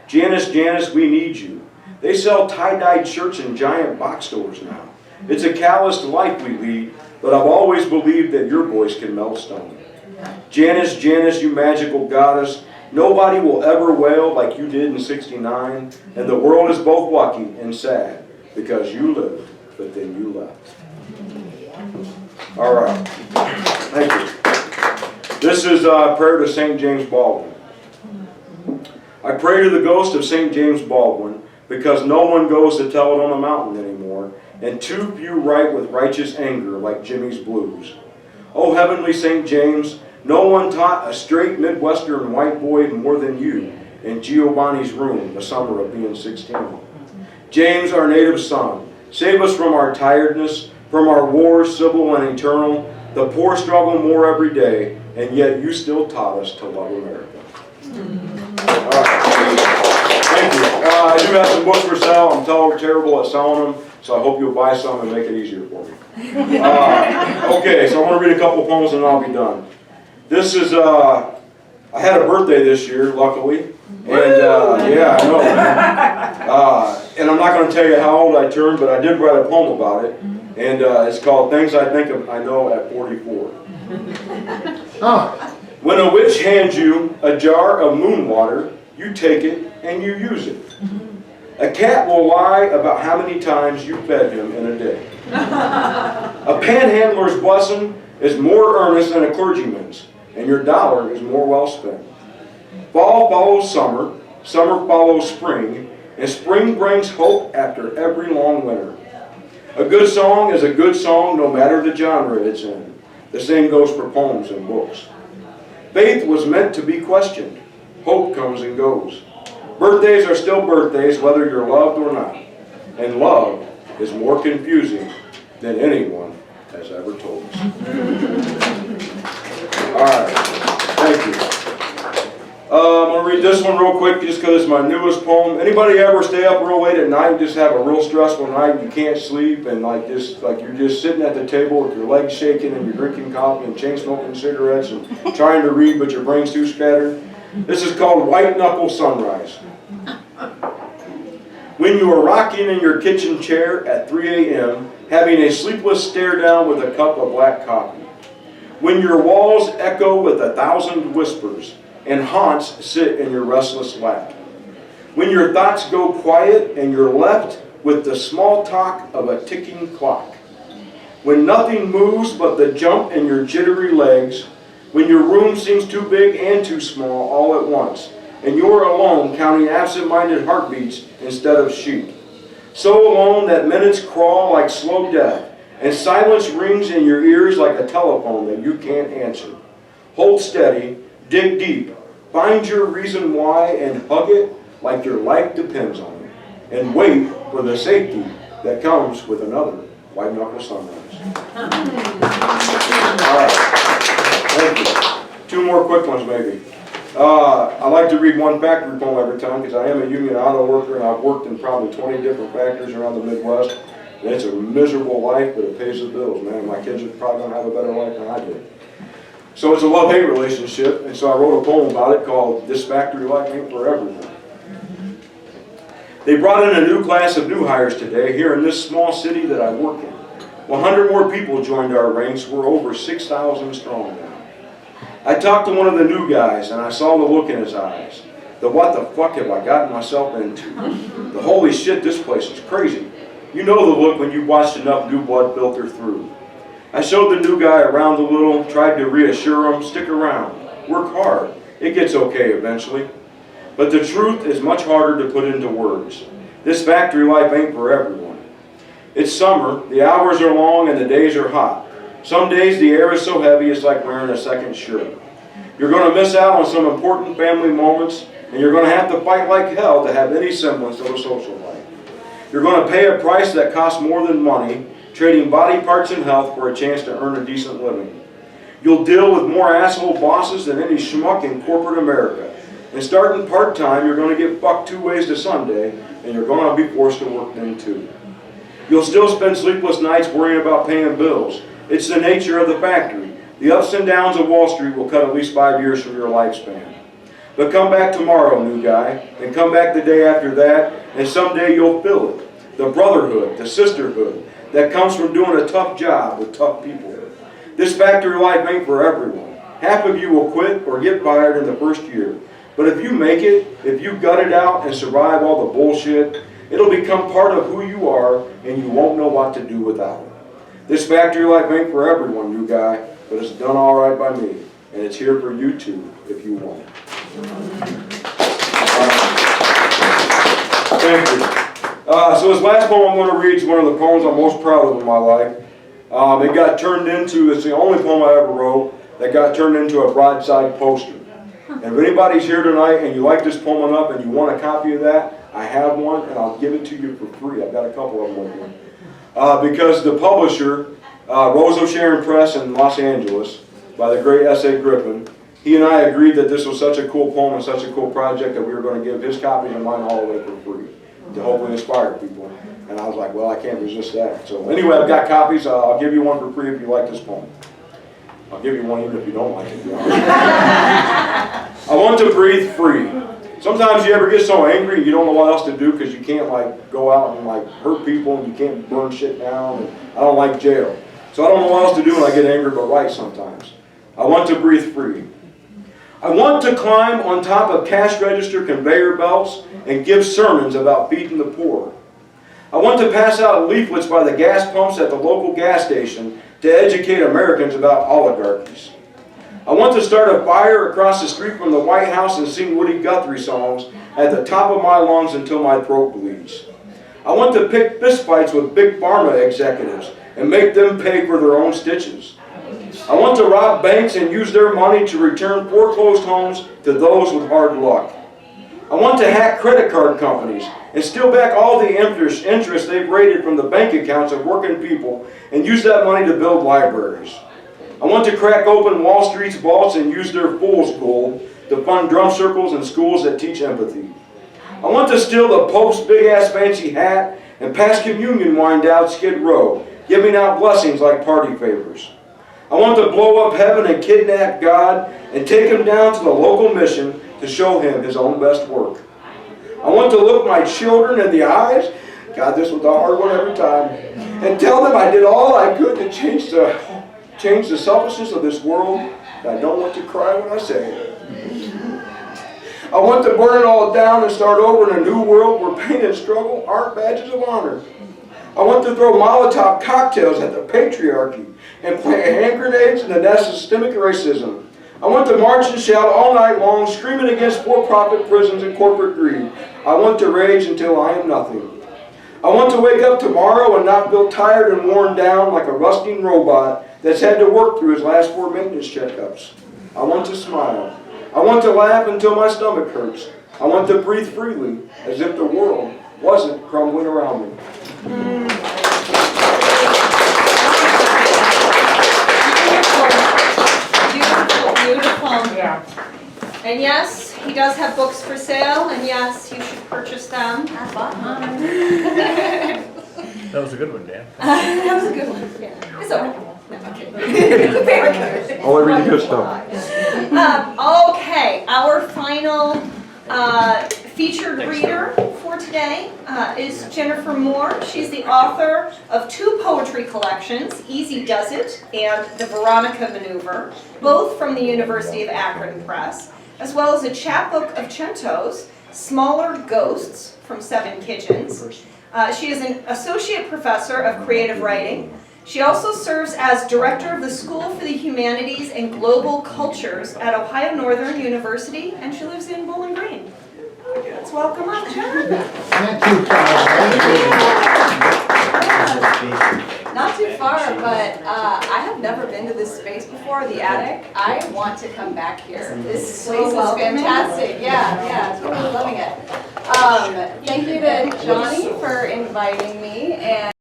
Janice, Janice, we need you. They sell tie-dyed shirts in giant box stores now. It's a calloused life we lead, but I've always believed that your voice can melt stone. Janice, Janice, you magical goddess, nobody will ever wail like you did in '69, and the world is both lucky and sad because you lived, but then you left. All right. Thank you. This is Prayer to St. James Baldwin. I pray to the ghost of St. James Baldwin because no one goes to tell it on the mountain anymore, and too few write with righteous anger like Jimmy's blues. Oh, heavenly St. James, no one taught a straight Midwestern white boy more than you in Giovanni's room the summer of being 16. James, our native son, Save us from our tiredness, from our wars, civil and eternal. The poor struggle more every day, and yet you still taught us to love America. All right. Thank you. I do have some books for sale. I'm terrible at selling them, so I hope you'll buy some and make it easier for me. Okay, so I want to read a couple poems and I'll be done. This is, I had a birthday this year, luckily. And yeah, I know. And I'm not going to tell you how old I turned, but I did write a poem about it. And it's called Things I Think I Know at 44. When a witch hands you a jar of moon water, you take it and you use it. A cat will lie about how many times you fed him in a day. A panhandler's blessing is more earnest than a clergyman's, and your dollar is more well spent. Fall follows summer, summer follows spring, and spring brings hope after every long winter. A good song is a good song no matter the genre it's in. The same goes for poems and books. Faith was meant to be questioned. Hope comes and goes. Birthdays are still birthdays whether you're loved or not. And love is more confusing than anyone has ever told us. All right, thank you. I'm going to read this one real quick just because it's my newest poem. Anybody ever stay up real late at night and just have a real stressful night and you can't sleep and like you're just sitting at the table with your legs shaking and you're drinking coffee and chain smoking cigarettes and trying to read but your brain's too scattered? This is called White Knuckle Sunrise. When you are rocking in your kitchen chair at 3 a.m., having a sleepless stare down with a cup of black coffee. When your walls echo with 1,000 whispers, and haunts sit in your restless lap. When your thoughts go quiet and you're left with the small talk of a ticking clock. When nothing moves but the jump in your jittery legs. When your room seems too big and too small all at once. And you're alone counting absent-minded heartbeats instead of sheep. So alone that minutes crawl like slow death. And silence rings in your ears like a telephone that you can't answer. Hold steady. Dig deep, find your reason why, and hug it like your life depends on it. And wait for the safety that comes with another white knuckle sunrise. All right, thank you. Two more quick ones maybe. I like to read one factory poem every time because I am a union auto worker and I've worked in probably 20 different factories around the Midwest. And it's a miserable life, but it pays the bills, man. My kids are probably going to have a better life than I did. So it's a love-hate relationship, and so I wrote a poem about it called This Factory Life Ain't for Everyone. They brought in a new class of new hires today here in this small city that I work in. 100 more people joined our ranks. We're over 6,000 strong now. I talked to one of the new guys, and I saw the look in his eyes. The what the fuck have I gotten myself into? The holy shit, this place is crazy. You know the look when you've watched enough new blood filter through. I showed the new guy around a little, tried to reassure him, stick around, work hard, it gets okay eventually. But the truth is much harder to put into words. This factory life ain't for everyone. It's summer, the hours are long and the days are hot. Some days the air is so heavy it's like wearing a second shirt. You're going to miss out on some important family moments and you're going to have to fight like hell to have any semblance of a social life. You're going to pay a price that costs more than money, trading body parts and health for a chance to earn a decent living. You'll deal with more asshole bosses than any schmuck in corporate America. And starting part-time, you're going to get fucked 2 ways to Sunday, and you're going to be forced to work then too. You'll still spend sleepless nights worrying about paying bills. It's the nature of the factory. The ups and downs of Wall Street will cut at least 5 years from your lifespan. But come back tomorrow, new guy, and come back the day after that, and someday you'll feel it. The brotherhood, the sisterhood, that comes from doing a tough job with tough people. This factory life ain't for everyone. Half of you will quit or get fired in the first year. But if you make it, if you gut it out and survive all the bullshit, it'll become part of who you are and you won't know what to do without it. This factory life ain't for everyone, new guy, but it's done all right by me. And it's here for you too, if you want it. Thank you. So this last poem I'm going to read is one of the poems I'm most proud of in my life. It got turned into, it's the only poem I ever wrote that got turned into a broadside poster. And if anybody's here tonight and you like this poem enough and you want a copy of that, I have one and I'll give it to you for free. I've got a couple of them with me. because the publisher, Rose O'Sharon Press in Los Angeles, by the great S.A. Griffin, he and I agreed that this was such a cool poem and such a cool project that we were going to give his copies and mine all away for free to hopefully inspire people. And I was like, well, I can't resist that. So anyway, I've got copies. I'll give you one for free if you like this poem. I'll give you one even if you don't like it. I want to breathe free. Sometimes you ever get so angry you don't know what else to do because you can't like go out and like hurt people and you can't burn shit down. And I don't like jail. So I don't know what else to do when I get angry but write sometimes. I want to breathe free. I want to climb on top of cash register conveyor belts and give sermons about feeding the poor. I want to pass out leaflets by the gas pumps at the local gas station to educate Americans about oligarchies. I want to start a fire across the street from the White House and sing Woody Guthrie songs at the top of my lungs until my throat bleeds. I want to pick fistfights with big pharma executives and make them pay for their own stitches. I want to rob banks and use their money to return foreclosed homes to those with hard luck. I want to hack credit card companies and steal back all the interest they've raided from the bank accounts of working people and use that money to build libraries. I want to crack open Wall Street's vaults and use their fool's gold to fund drum circles and schools that teach empathy. I want to steal the Pope's big-ass fancy hat and pass communion wine down Skid Row, giving out blessings like party favors. I want to blow up heaven and kidnap God and take him down to the local mission to show him his own best work. I want to look my children in the eyes, God, this was a hard one every time, and tell them I did all I could to change the selfishness of this world, and I don't want to cry when I say it. I want to burn it all down and start over in a new world where pain and struggle aren't badges of honor. I want to throw Molotov cocktails at the patriarchy and plant hand grenades in the nest of systemic racism. I want to march and shout all night long, screaming against for-profit prisons and corporate greed. I want to rage until I am nothing. I want to wake up tomorrow and not feel tired and worn down like a rusting robot that's had to work through his last 4 maintenance checkups. I want to smile. I want to laugh until my stomach hurts. I want to breathe freely as if the world wasn't crumbling around me. Beautiful. Yeah. And yes, he does have books for sale, and yes, you should purchase them. That was a good one, Dan. That was a good one. Yeah. It's okay. No, okay. Very good. Only read the good stuff. Okay, our final featured reader for today is Jennifer Moore. She's the author of 2 poetry collections, Easy Does It and The Veronica Maneuver, both from the University of Akron Press, as well as a chapbook of centos, Smaller Ghosts from 7 Kitchens. She is an associate professor of creative writing. She also serves as director of the School for the Humanities and Global Cultures at Ohio Northern University, and she lives in Bowling Green. Let's welcome up, Jen. Not too far, but I have never been to this space before, the attic. I want to come back here. This place is fantastic. Yeah, totally loving it. Thank you to Johnny for inviting me, and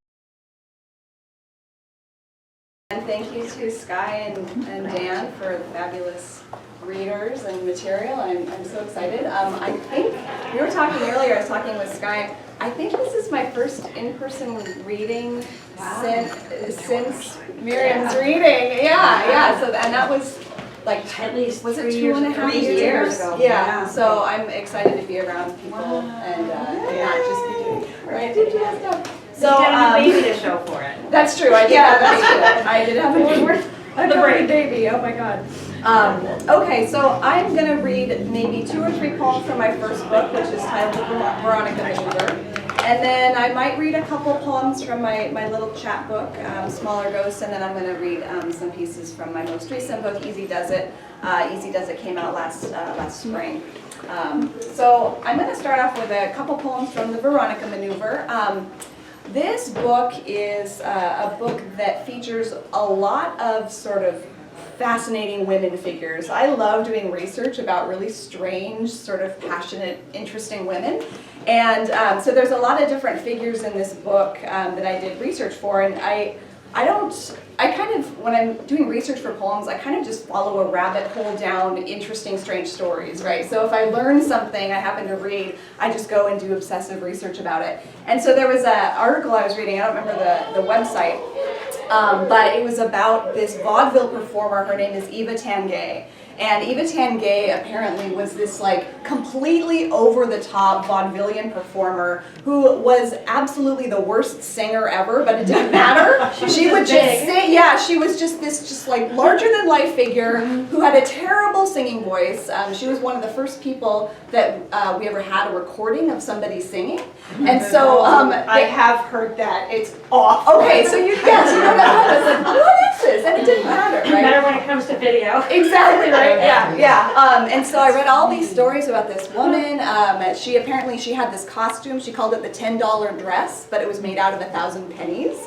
thank you to Sky and Dan for the fabulous readers and material. I'm so excited. I think, we were talking earlier, I was talking with Sky, I think this is my first in-person reading since Miriam's reading. Yeah, so, and that was like, At least was it 3 2.5 years ago. Yeah, so I'm excited to be around people and not just be doing stuff. So you have a baby to show for it. That's true, I did have a baby. I did have a baby, oh my god. Okay, so I'm going to read maybe 2 or 3 poems from my first book, which is titled Veronica Maneuver. And then I might read a couple poems from my little chapbook, Smaller Ghosts, and then I'm going to read some pieces from my most recent book, Easy Does It. Easy Does It came out last spring. So I'm going to start off with a couple poems from the Veronica Maneuver. This book is a book that features a lot of sort of fascinating women figures. I love doing research about really strange, sort of passionate, interesting women. And so there's a lot of different figures in this book that I did research for, and when I'm doing research for poems, I kind of just follow a rabbit hole down interesting, strange stories, right? So if I learn something I happen to read, I just go and do obsessive research about it. And so there was an article I was reading, I don't remember the website, but it was about this vaudeville performer. Her name is Eva Tangay. And Eva Tangay apparently was this like completely over-the-top vaudevillian performer who was absolutely the worst singer ever, but it didn't matter. She would just sing, yeah, she was just this like larger-than-life figure who had a terrible singing voice. She was one of the first people that we ever had a recording of somebody singing. And so I have heard that. It's awful. okay, so you know that I was like, what is this? And it didn't matter, right? Better when it comes to video. Exactly right. Yeah. And so I read all these stories about this woman. She had this costume. She called it the $10 dress, but it was made out of 1,000 pennies.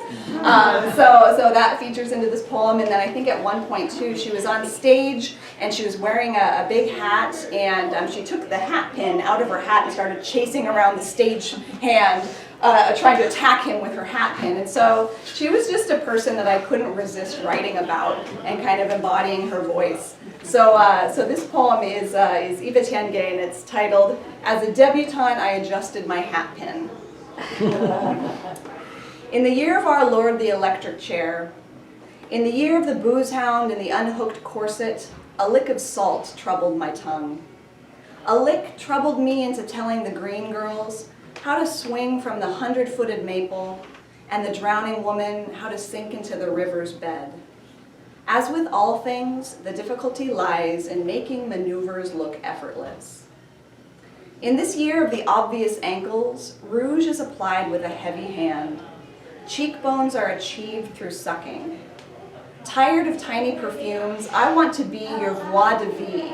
So that features into this poem. And then I think at one point too, she was on stage and she was wearing a big hat, and she took the hat pin out of her hat and started chasing around the stage hand, trying to attack him with her hat pin. And so she was just a person that I couldn't resist writing about and kind of embodying her voice. So this poem is Eva Tangay, and it's titled, "As a Debutante, I Adjusted My Hat Pin." In the year of our Lord the electric chair, in the year of the booze hound and the unhooked corset, a lick of salt troubled my tongue. A lick troubled me into telling the green girls how to swing from the 100-footed maple, and the drowning woman how to sink into the river's bed. As with all things, the difficulty lies in making maneuvers look effortless. In this year of the obvious ankles, rouge is applied with a heavy hand. Cheekbones are achieved through sucking. Tired of tiny perfumes, I want to be your voix de vie.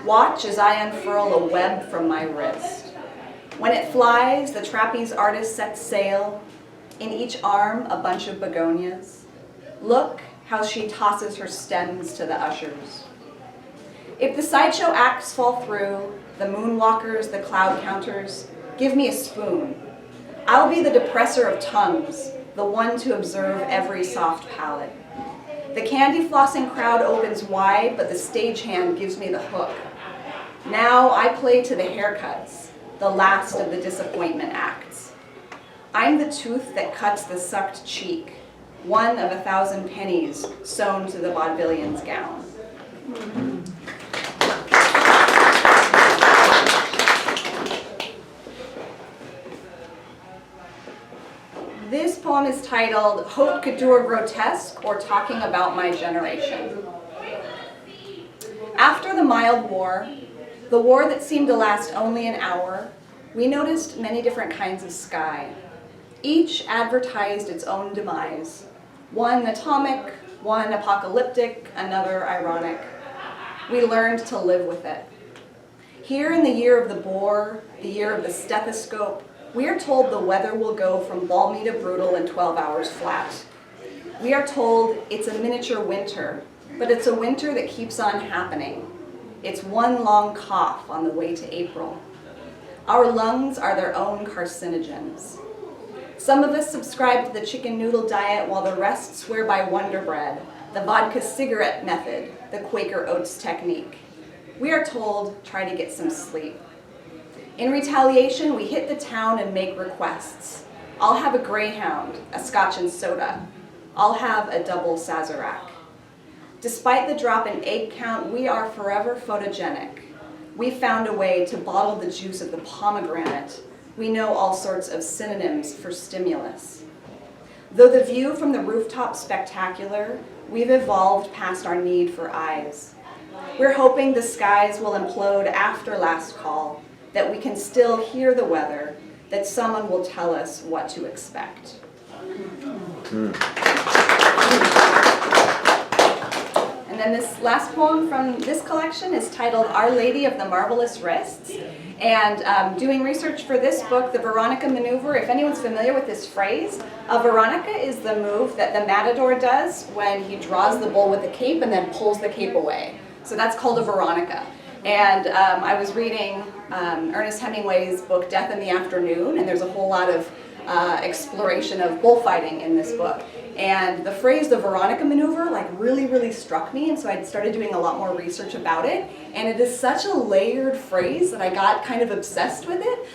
Watch as I unfurl a web from my wrist. When it flies, the trapeze artist sets sail. In each arm, a bunch of begonias. Look how she tosses her stems to the ushers. If the sideshow acts fall through, the moonwalkers, the cloud counters, give me a spoon. I'll be the depressor of tongues, the one to observe every soft palate. The candy flossing crowd opens wide, but the stagehand gives me the hook. Now I play to the haircuts, the last of the disappointment acts. I'm the tooth that cuts the sucked cheek, one of 1,000 pennies sewn to the vaudevillian's gown. This poem is titled Haute Couture Grotesque, or Talking About My Generation. After the mild war, the war that seemed to last only an hour, we noticed many different kinds of sky. Each advertised its own demise. One atomic, one apocalyptic, another ironic. We learned to live with it. Here in the year of the bore, the year of the stethoscope, we are told the weather will go from balmy to brutal in 12 hours flat. We are told it's a miniature winter, but it's a winter that keeps on happening. It's one long cough on the way to April. Our lungs are their own carcinogens. Some of us subscribe to the chicken noodle diet while the rest swear by Wonder Bread, the vodka cigarette method, the Quaker Oats technique. We are told, try to get some sleep. In retaliation, we hit the town and make requests. I'll have a Greyhound, a Scotch and soda. I'll have a double Sazerac. Despite the drop in egg count, we are forever photogenic. We found a way to bottle the juice of the pomegranate. We know all sorts of synonyms for stimulus. Though the view from the rooftops spectacular, we've evolved past our need for eyes. We're hoping the skies will implode after last call, that we can still hear the weather, that someone will tell us what to expect. And And then this last poem from this collection is titled Our Lady of the Marvelous Wrists. And doing research for this book, the Veronica maneuver, if anyone's familiar with this phrase, a Veronica is the move that the matador does when he draws the bull with the cape and then pulls the cape away. So that's called a Veronica. And I was reading Ernest Hemingway's book, Death in the Afternoon, and there's a whole lot of exploration of bullfighting in this book. And the phrase, the Veronica maneuver, like really struck me, and so I started doing a lot more research about it. And it is such a layered phrase that I got kind of obsessed with it.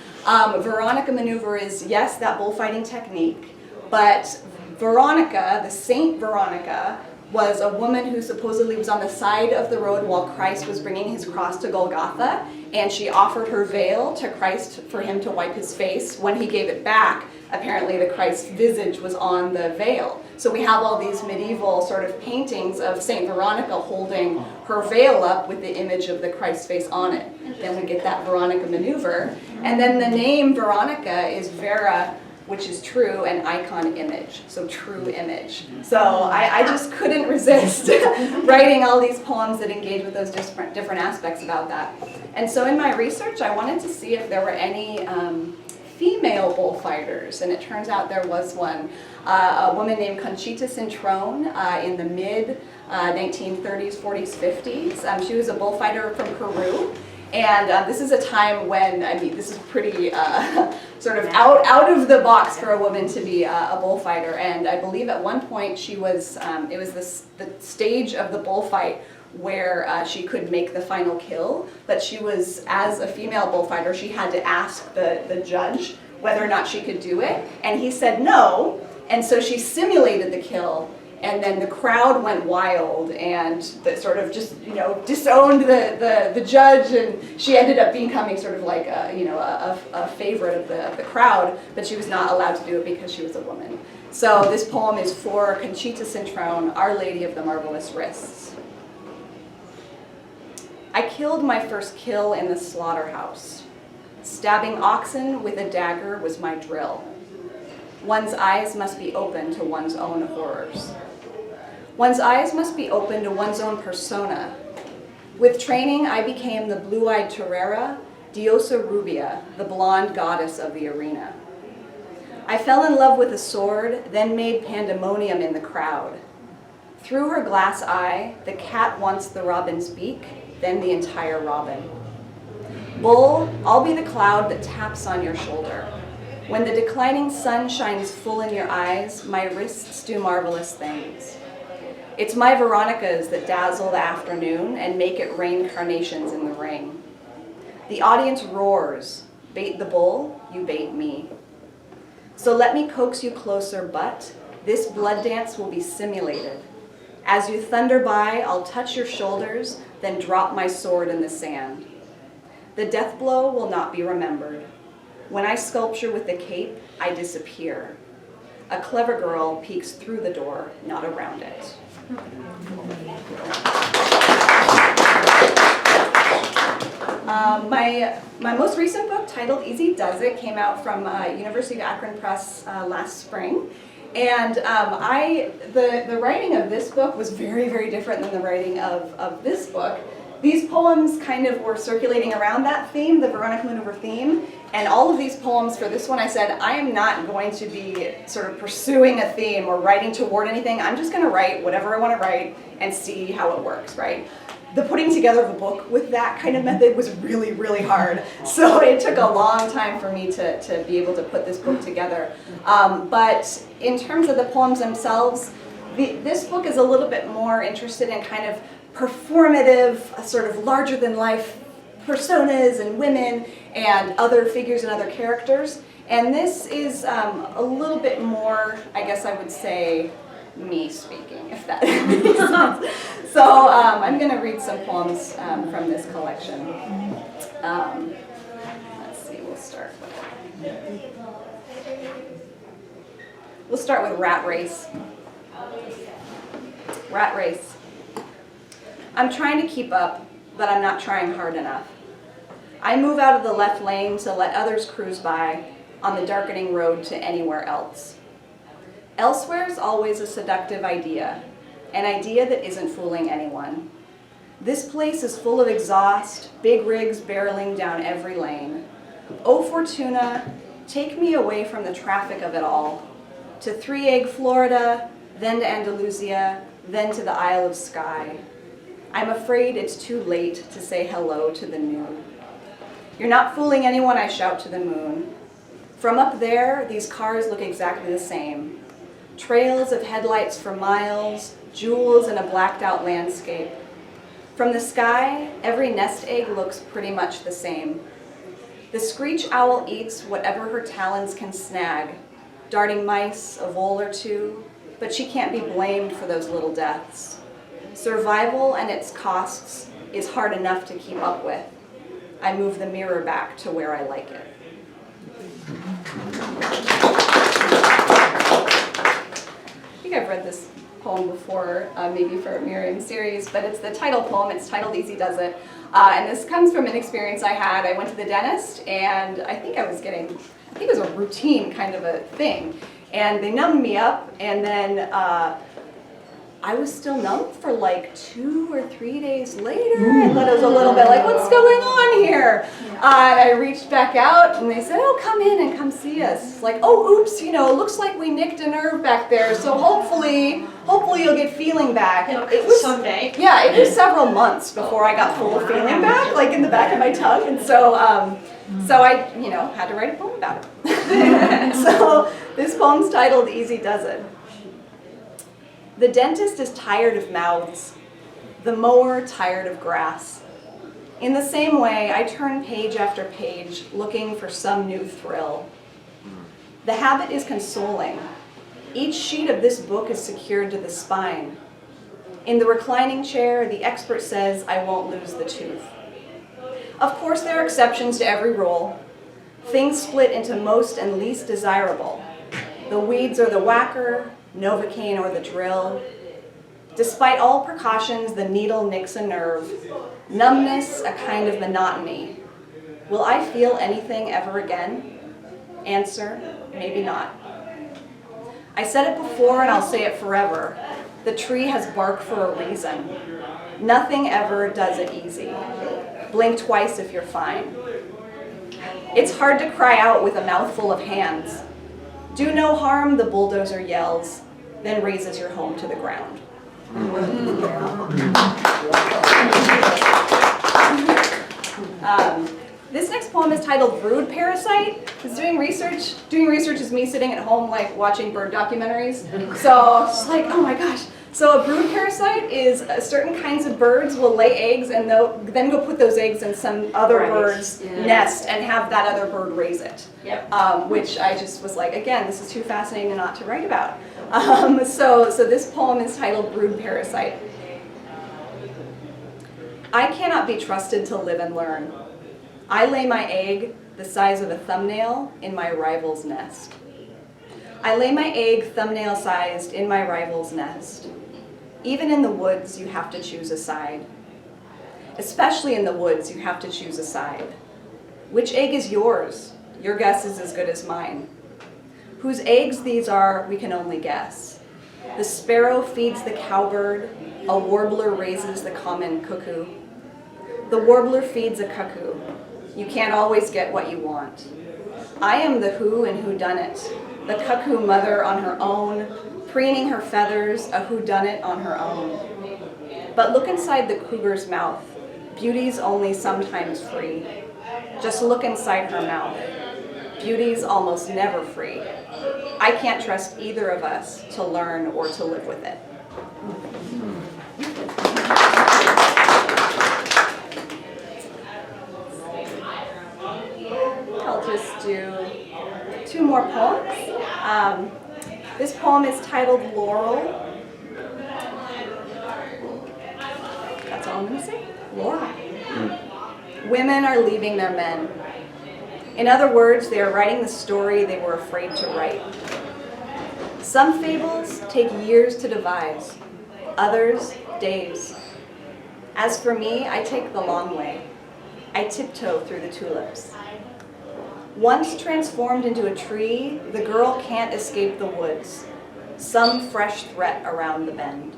Veronica maneuver is, yes, that bullfighting technique, but Veronica, the Saint Veronica, was a woman who supposedly was on the side of the road while Christ was bringing his cross to Golgotha, and she offered her veil to Christ for him to wipe his face. When he gave it back, apparently the Christ's visage was on the veil. So we have all these medieval sort of paintings of Saint Veronica holding her veil up with the image of the Christ's face on it. Then we get that Veronica maneuver. And then the name Veronica is Vera, which is true, and icon image, so true image. So I just couldn't resist writing all these poems that engage with those different aspects about that. And so in my research, I wanted to see if there were any female bullfighters, and it turns out there was one. A woman named Conchita Cintrón in the mid 1930s, 40s, 50s. She was a bullfighter from Peru. And this is a time when, I mean, this is pretty sort of out of the box for a woman to be a bullfighter. And I believe at one point she was, it was the stage of the bullfight where she could make the final kill. But she was, as a female bullfighter, she had to ask the judge whether or not she could do it. And he said no. And so she simulated the kill. And then the crowd went wild and sort of just, disowned the judge, and she ended up becoming sort of like a favorite of the crowd, but she was not allowed to do it because she was a woman. So this poem is for Conchita Cintrón, Our Lady of the Marvelous Wrists. I killed my first kill in the slaughterhouse. Stabbing oxen with a dagger was my drill. One's eyes must be open to one's own horrors. One's eyes must be open to one's own persona. With training, I became the blue-eyed torera, Diosa Rubia, the blonde goddess of the arena. I fell in love with a sword, then made pandemonium in the crowd. Through her glass eye, the cat wants the robin's beak, then the entire robin. Bull, I'll be the cloud that taps on your shoulder. When the declining sun shines full in your eyes, my wrists do marvelous things. It's my Veronicas that dazzle the afternoon and make it rain carnations in the ring. The audience roars. Bait the bull, you bait me. So let me coax you closer, but this blood dance will be simulated. As you thunder by, I'll touch your shoulders, then drop my sword in the sand. The death blow will not be remembered. When I sculpture with the cape, I disappear. A clever girl peeks through the door, not around it. My most recent book, titled Easy Does It, came out from University of Akron Press last spring. And the writing of this book was very different than the writing of this book. These poems kind of were circulating around that theme, the Veronica Maneuver theme, and all of these poems for this one I said, I am not going to be sort of pursuing a theme or writing toward anything. I'm just going to write whatever I want to write and see how it works, right? The putting together of a book with that kind of method was really hard. So it took a long time for me to be able to put this book together. But in terms of the poems themselves, this book is a little bit more interested in kind of performative, sort of larger-than-life personas and women and other figures and other characters. And this is a little bit more, I guess I would say, me speaking, if that makes sense. So I'm going to read some poems from this collection. Let's see, we'll start with Rat Race. Rat Race. I'm trying to keep up, but I'm not trying hard enough. I move out of the left lane to let others cruise by on the darkening road to anywhere else. Elsewhere's always a seductive idea. an idea that isn't fooling anyone. This place is full of exhaust, big rigs barreling down every lane. Oh, Fortuna, take me away from the traffic of it all, to Three Egg, Florida, then to Andalusia, then to the Isle of Skye. I'm afraid it's too late to say hello to the noon. You're not fooling anyone, I shout to the moon. From up there, these cars look exactly the same. Trails of headlights for miles, jewels in a blacked out landscape. From the sky, every nest egg looks pretty much the same. The screech owl eats whatever her talons can snag, darting mice, a vole or two, but she can't be blamed for those little deaths. Survival and its costs is hard enough to keep up with. I move the mirror back to where I like it. I think I've read this poem before, maybe for Miriam's series, but it's the title poem. It's titled Easy Does It. And this comes from an experience I had. I went to the dentist, and I think it was a routine kind of a thing. And they numbed me up, and then I was still numb for like 2 or 3 days later. I thought it was a little bit like, what's going on here? And I reached back out, and they said, oh, come in and come see us. Like, oh, oops, it looks like we nicked a nerve back there, so hopefully you'll get feeling back. It was someday. Yeah, it was several months before I got full feeling back, like in the back of my tongue, and so I, had to write a poem about it. So this poem's titled Easy Does It. The dentist is tired of mouths, the mower tired of grass. In the same way, I turn page after page looking for some new thrill. The habit is consoling. Each sheet of this book is secured to the spine. In the reclining chair, the expert says I won't lose the tooth. Of course, there are exceptions to every rule. Things split into most and least desirable. The weeds or the whacker, Novocaine or the drill. Despite all precautions, the needle nicks a nerve. Numbness, a kind of monotony. Will I feel anything ever again? Answer, maybe not. I said it before and I'll say it forever. The tree has bark for a reason. Nothing ever does it easy. Blink twice if you're fine. It's hard to cry out with a mouthful of hands. Do no harm, the bulldozer yells, then raises your home to the ground. This next poem is titled Brood Parasite. Because doing research is me sitting at home like watching bird documentaries. So it's like, oh my gosh. So a brood parasite is certain kinds of birds will lay eggs and then go put those eggs in some other bird's nest and have that other bird raise it. Yep. Which I just was like, again, this is too fascinating not to write about. So this poem is titled Brood Parasite. I cannot be trusted to live and learn. I lay my egg the size of a thumbnail in my rival's nest. I lay my egg thumbnail-sized in my rival's nest. Even in the woods, you have to choose a side. Especially in the woods, you have to choose a side. Which egg is yours? Your guess is as good as mine. Whose eggs these are, we can only guess. The sparrow feeds the cowbird. A warbler raises the common cuckoo. The warbler feeds a cuckoo. You can't always get what you want. I am the who and whodunit, the cuckoo mother on her own, preening her feathers, a whodunit on her own. But look inside the cougar's mouth. Beauty's only sometimes free. Just look inside her mouth. Beauty's almost never free. I can't trust either of us to learn or to live with it. I'll just do 2 more poems. This poem is titled Laurel. That's all I'm going to say. Laurel. Women are leaving their men. In other words, they are writing the story they were afraid to write. Some fables take years to devise, others days. As for me, I take the long way. I tiptoe through the tulips. Once transformed into a tree, the girl can't escape the woods, some fresh threat around the bend.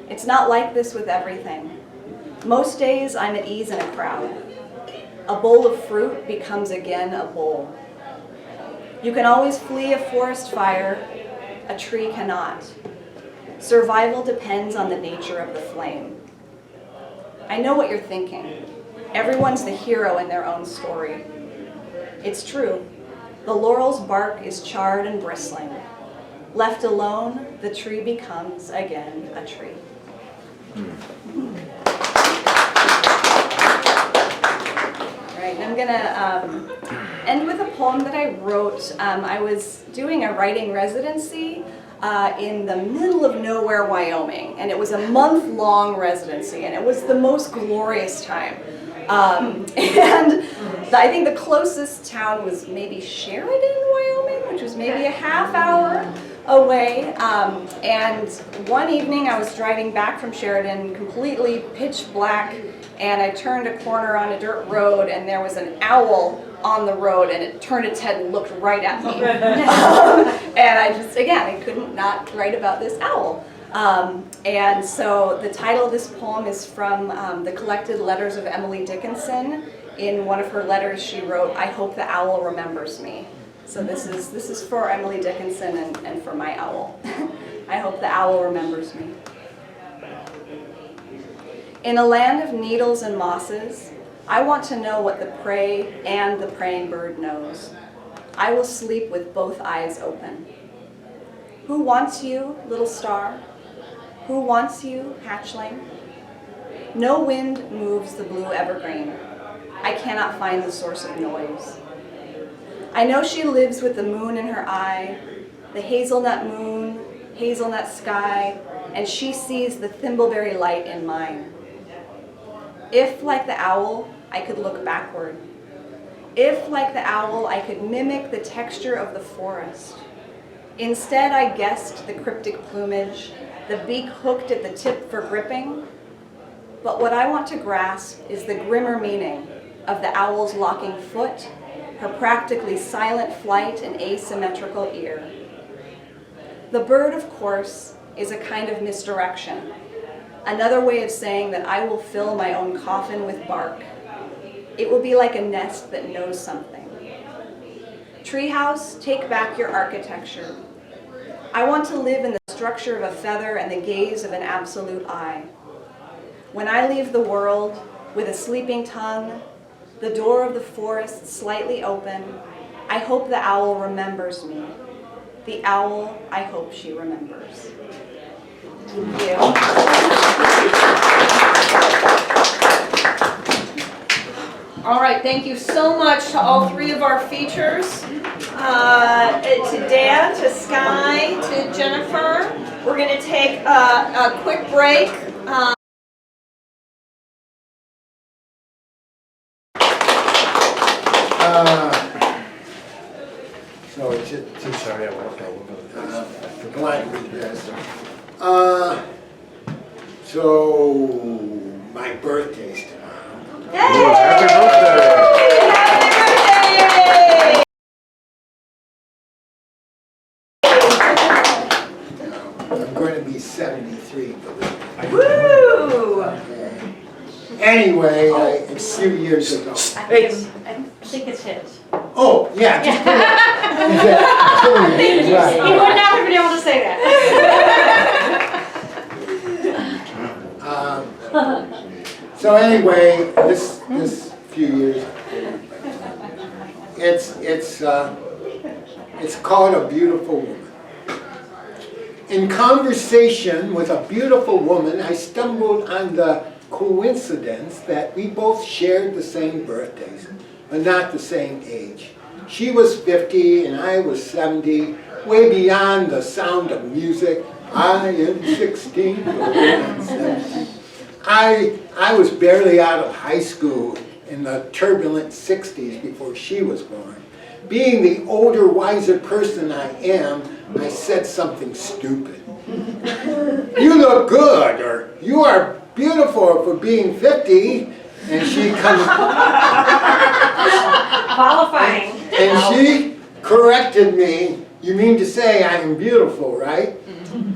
It's not like this with everything. Most days I'm at ease in a crowd. A bowl of fruit becomes again a bowl. You can always flee a forest fire, a tree cannot. Survival depends on the nature of the flame. I know what you're thinking. Everyone's the hero in their own story. It's true. The laurel's bark is charred and bristling. Left alone, the tree becomes again a tree. All right, and I'm gonna end with a poem that I wrote. I was doing a writing residency in the middle of nowhere, Wyoming, and it was a month-long residency, and it was the most glorious time. And I think the closest town was maybe Sheridan, Wyoming, which was maybe a half hour away. And one evening I was driving back from Sheridan, completely pitch black, and I turned a corner on a dirt road, and there was an owl on the road, and it turned its head and looked right at me. And I just, again, I couldn't not write about this owl. And so the title of this poem is from the collected letters of Emily Dickinson. In one of her letters she wrote, "I hope the owl remembers me." So this is for Emily Dickinson and for my owl. I hope the owl remembers me. In a land of needles and mosses, I want to know what the prey and the praying bird knows. I will sleep with both eyes open. Who wants you, little star? Who wants you, hatchling? No wind moves the blue evergreen. I cannot find the source of noise. I know she lives with the moon in her eye, the hazelnut moon, hazelnut sky, and she sees the thimbleberry light in mine. If, like the owl, I could look backward. If, like the owl, I could mimic the texture of the forest. Instead, I guessed the cryptic plumage, the beak hooked at the tip for gripping. But what I want to grasp is the grimmer meaning of the owl's locking foot, her practically silent flight and asymmetrical ear. The bird, of course, is a kind of misdirection, another way of saying that I will fill my own coffin with bark. It will be like a nest that knows something. Treehouse, take back your architecture. I want to live in the structure of a feather and the gaze of an absolute eye. When I leave the world with a sleeping tongue, the door of the forest slightly open, I hope the owl remembers me. The owl, I hope she remembers. Thank you. All right, thank you so much to all three of our features. To Dan, to Sky, to Jennifer. We're going to take a quick break. So it's just Sorry, I walked over. glad to read this. So my birthday's tomorrow. Happy birthday! Happy birthday! I'm going to be 73, believe it. Woo! Okay. Anyway, a few years ago. I think it's his. Oh, yeah. Just put it, He right. would not have been able to say that. So anyway, this few years, it's called A Beautiful Woman. In conversation with a beautiful woman, I stumbled on the coincidence that we both shared the same birthdays, but not the same age. She was 50 and I was 70, way beyond the sound of music. I am 16, I'm 17. I was barely out of high school in the turbulent 60s before she was born. Being the older, wiser person I am, I said something stupid. You look good, or you are beautiful for being 50. And she Qualifying. and she corrected me. You mean to say I am beautiful, right?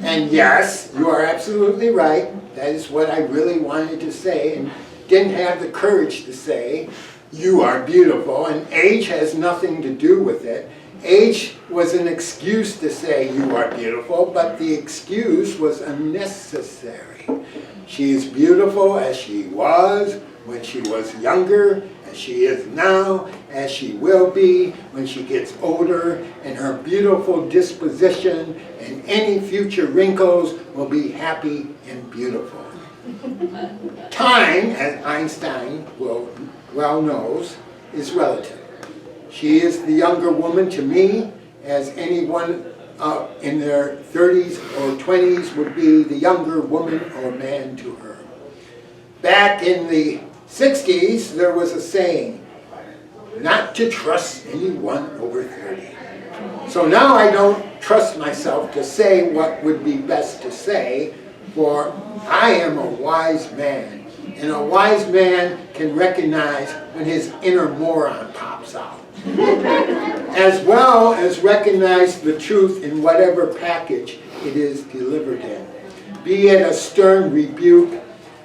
And yes, you are absolutely right. That is what I really wanted to say and didn't have the courage to say, you are beautiful, and age has nothing to do with it. Age was an excuse to say you are beautiful, but the excuse was unnecessary. She is beautiful as she was when she was younger, as she is now, as she will be when she gets older, and her beautiful disposition and any future wrinkles will be happy and beautiful. Time, as Einstein well knows, is relative. She is the younger woman to me, as anyone in their 30s or 20s would be the younger woman or man to her. Back in the 60s, there was a saying, not to trust anyone over 30. So now I don't trust myself to say what would be best to say, for I am a wise man, and a wise man can recognize when his inner moron pops out, as well as recognize the truth in whatever package it is delivered in, be it a stern rebuke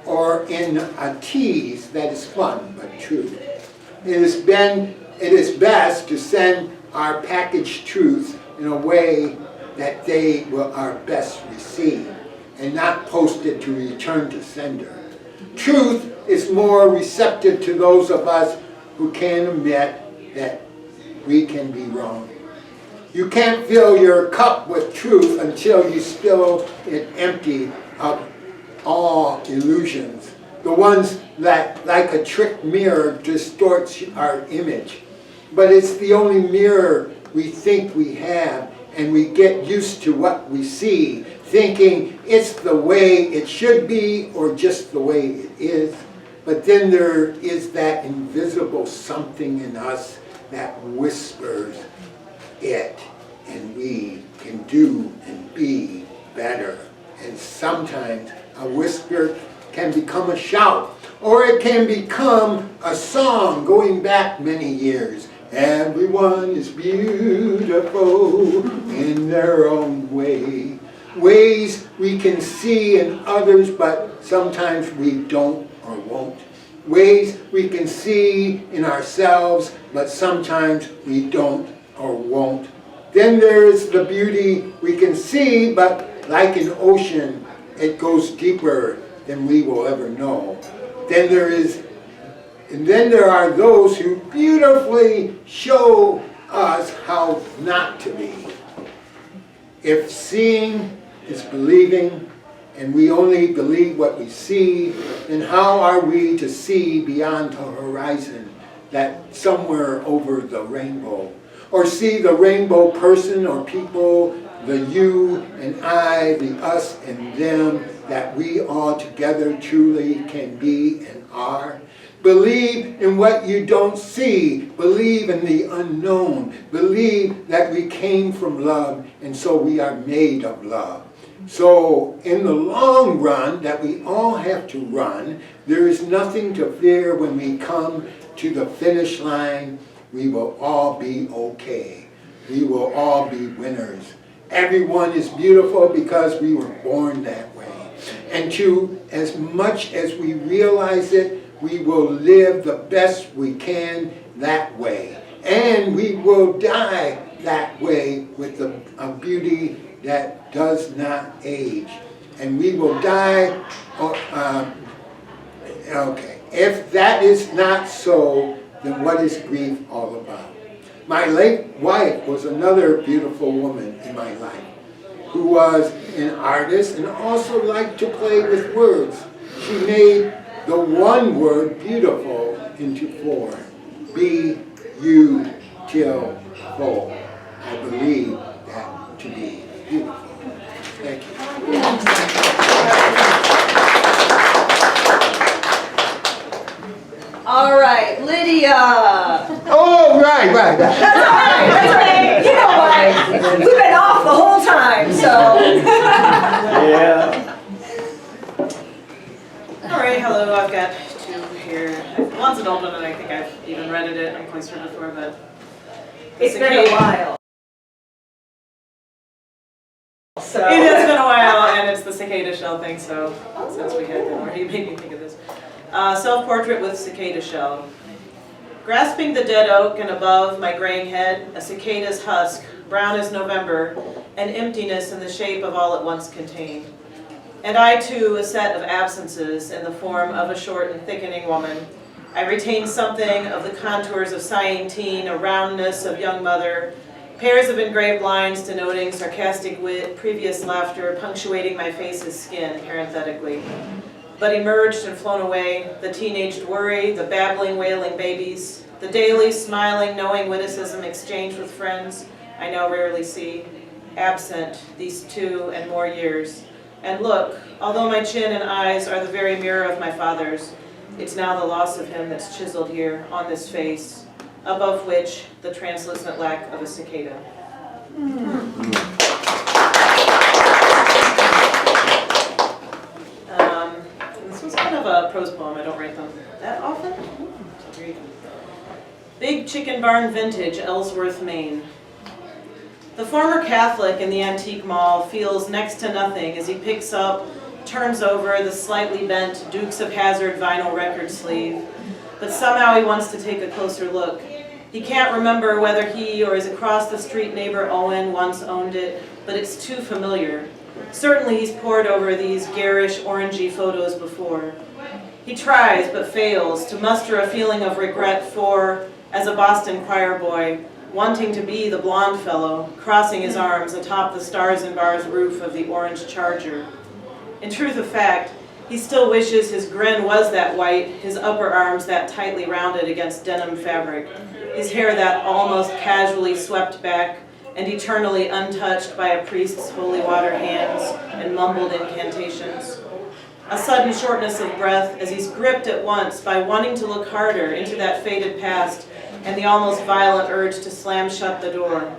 or in a tease that is fun but true. It is best to send our packaged truth in a way that they are best received, and not posted to return to sender. Truth is more receptive to those of us who can admit that we can be wrong. You can't fill your cup with truth until you spill it empty of all illusions. The ones that, like a trick mirror, distorts our image. But it's the only mirror we think we have, and we get used to what we see, thinking it's the way it should be or just the way it is. But then there is that invisible something in us that whispers it, and we can do and be better. And sometimes a whisper can become a shout, or it can become a song going back many years. Everyone is beautiful in their own way. Ways we can see in others, but sometimes we don't or won't. Ways we can see in ourselves, but sometimes we don't or won't. Then there is the beauty we can see, but like an ocean, it goes deeper than we will ever know. Then there are those who beautifully show us how not to be. If seeing is believing, and we only believe what we see, then how are we to see beyond the horizon, that somewhere over the rainbow? Or see the rainbow person or people, the you and I, the us and them, that we all together truly can be and are? Believe in what you don't see. Believe in the unknown. Believe that we came from love, and so we are made of love. So in the long run that we all have to run, there is nothing to fear when we come to the finish line. We will all be okay. We will all be winners. Everyone is beautiful because we were born that way. And to as much as we realize it, we will live the best we can that way. And we will die that way with a beauty that does not age. And we will die, okay. If that is not so, then what is grief all about? My late wife was another beautiful woman in my life, who was an artist and also liked to play with words. She made the one word beautiful into four. Beautiful. I believe that to be beautiful. Thank you. All right, Lydia. Oh, right. That's all right. You know why? We've been off the whole time, so. Yeah. All right, hello, I've got two here. One's an old one, and I think I've even read it Uncloistered before, but It's been a while. So. It has been a while, and it's the Cicada Shell don't think so, since we had them, or you made me think of this. Self-portrait with cicada shell. Grasping the dead oak and above my graying head, a cicada's husk, brown as November, and emptiness in the shape of all it once contained. And I too, a set of absences in the form of a short and thickening woman. I retain something of the contours of sighing teen, a roundness of young mother, pairs of engraved lines denoting sarcastic wit, previous laughter, punctuating my face's skin, parenthetically. But emerged and flown away, the teenaged worry, the babbling, wailing babies, the daily smiling, knowing witticism exchanged with friends I now rarely see, absent these 2 and more years. And look, although my chin and eyes are the very mirror of my father's, it's now the loss of him that's chiseled here on this face, above which the translucent lack of a cicada. This was kind of a prose poem. I don't write them that often. So here you go. Big Chicken Barn Vintage, Ellsworth, Maine. The former Catholic in the antique mall feels next to nothing as he picks up, turns over the slightly bent Dukes of Hazzard vinyl record sleeve, but somehow he wants to take a closer look. He can't remember whether he or his across-the-street neighbor Owen once owned it, but it's too familiar. Certainly he's pored over these garish, orangey photos before. He tries, but fails, to muster a feeling of regret for, as a Boston choir boy, wanting to be the blonde fellow, crossing his arms atop the Stars and Bars roof of the orange Charger. In truth of fact, he still wishes his grin was that white, his upper arms that tightly rounded against denim fabric, his hair that almost casually swept back and eternally untouched by a priest's holy water hands and mumbled incantations. A sudden shortness of breath as he's gripped at once by wanting to look harder into that faded past and the almost violent urge to slam shut the door.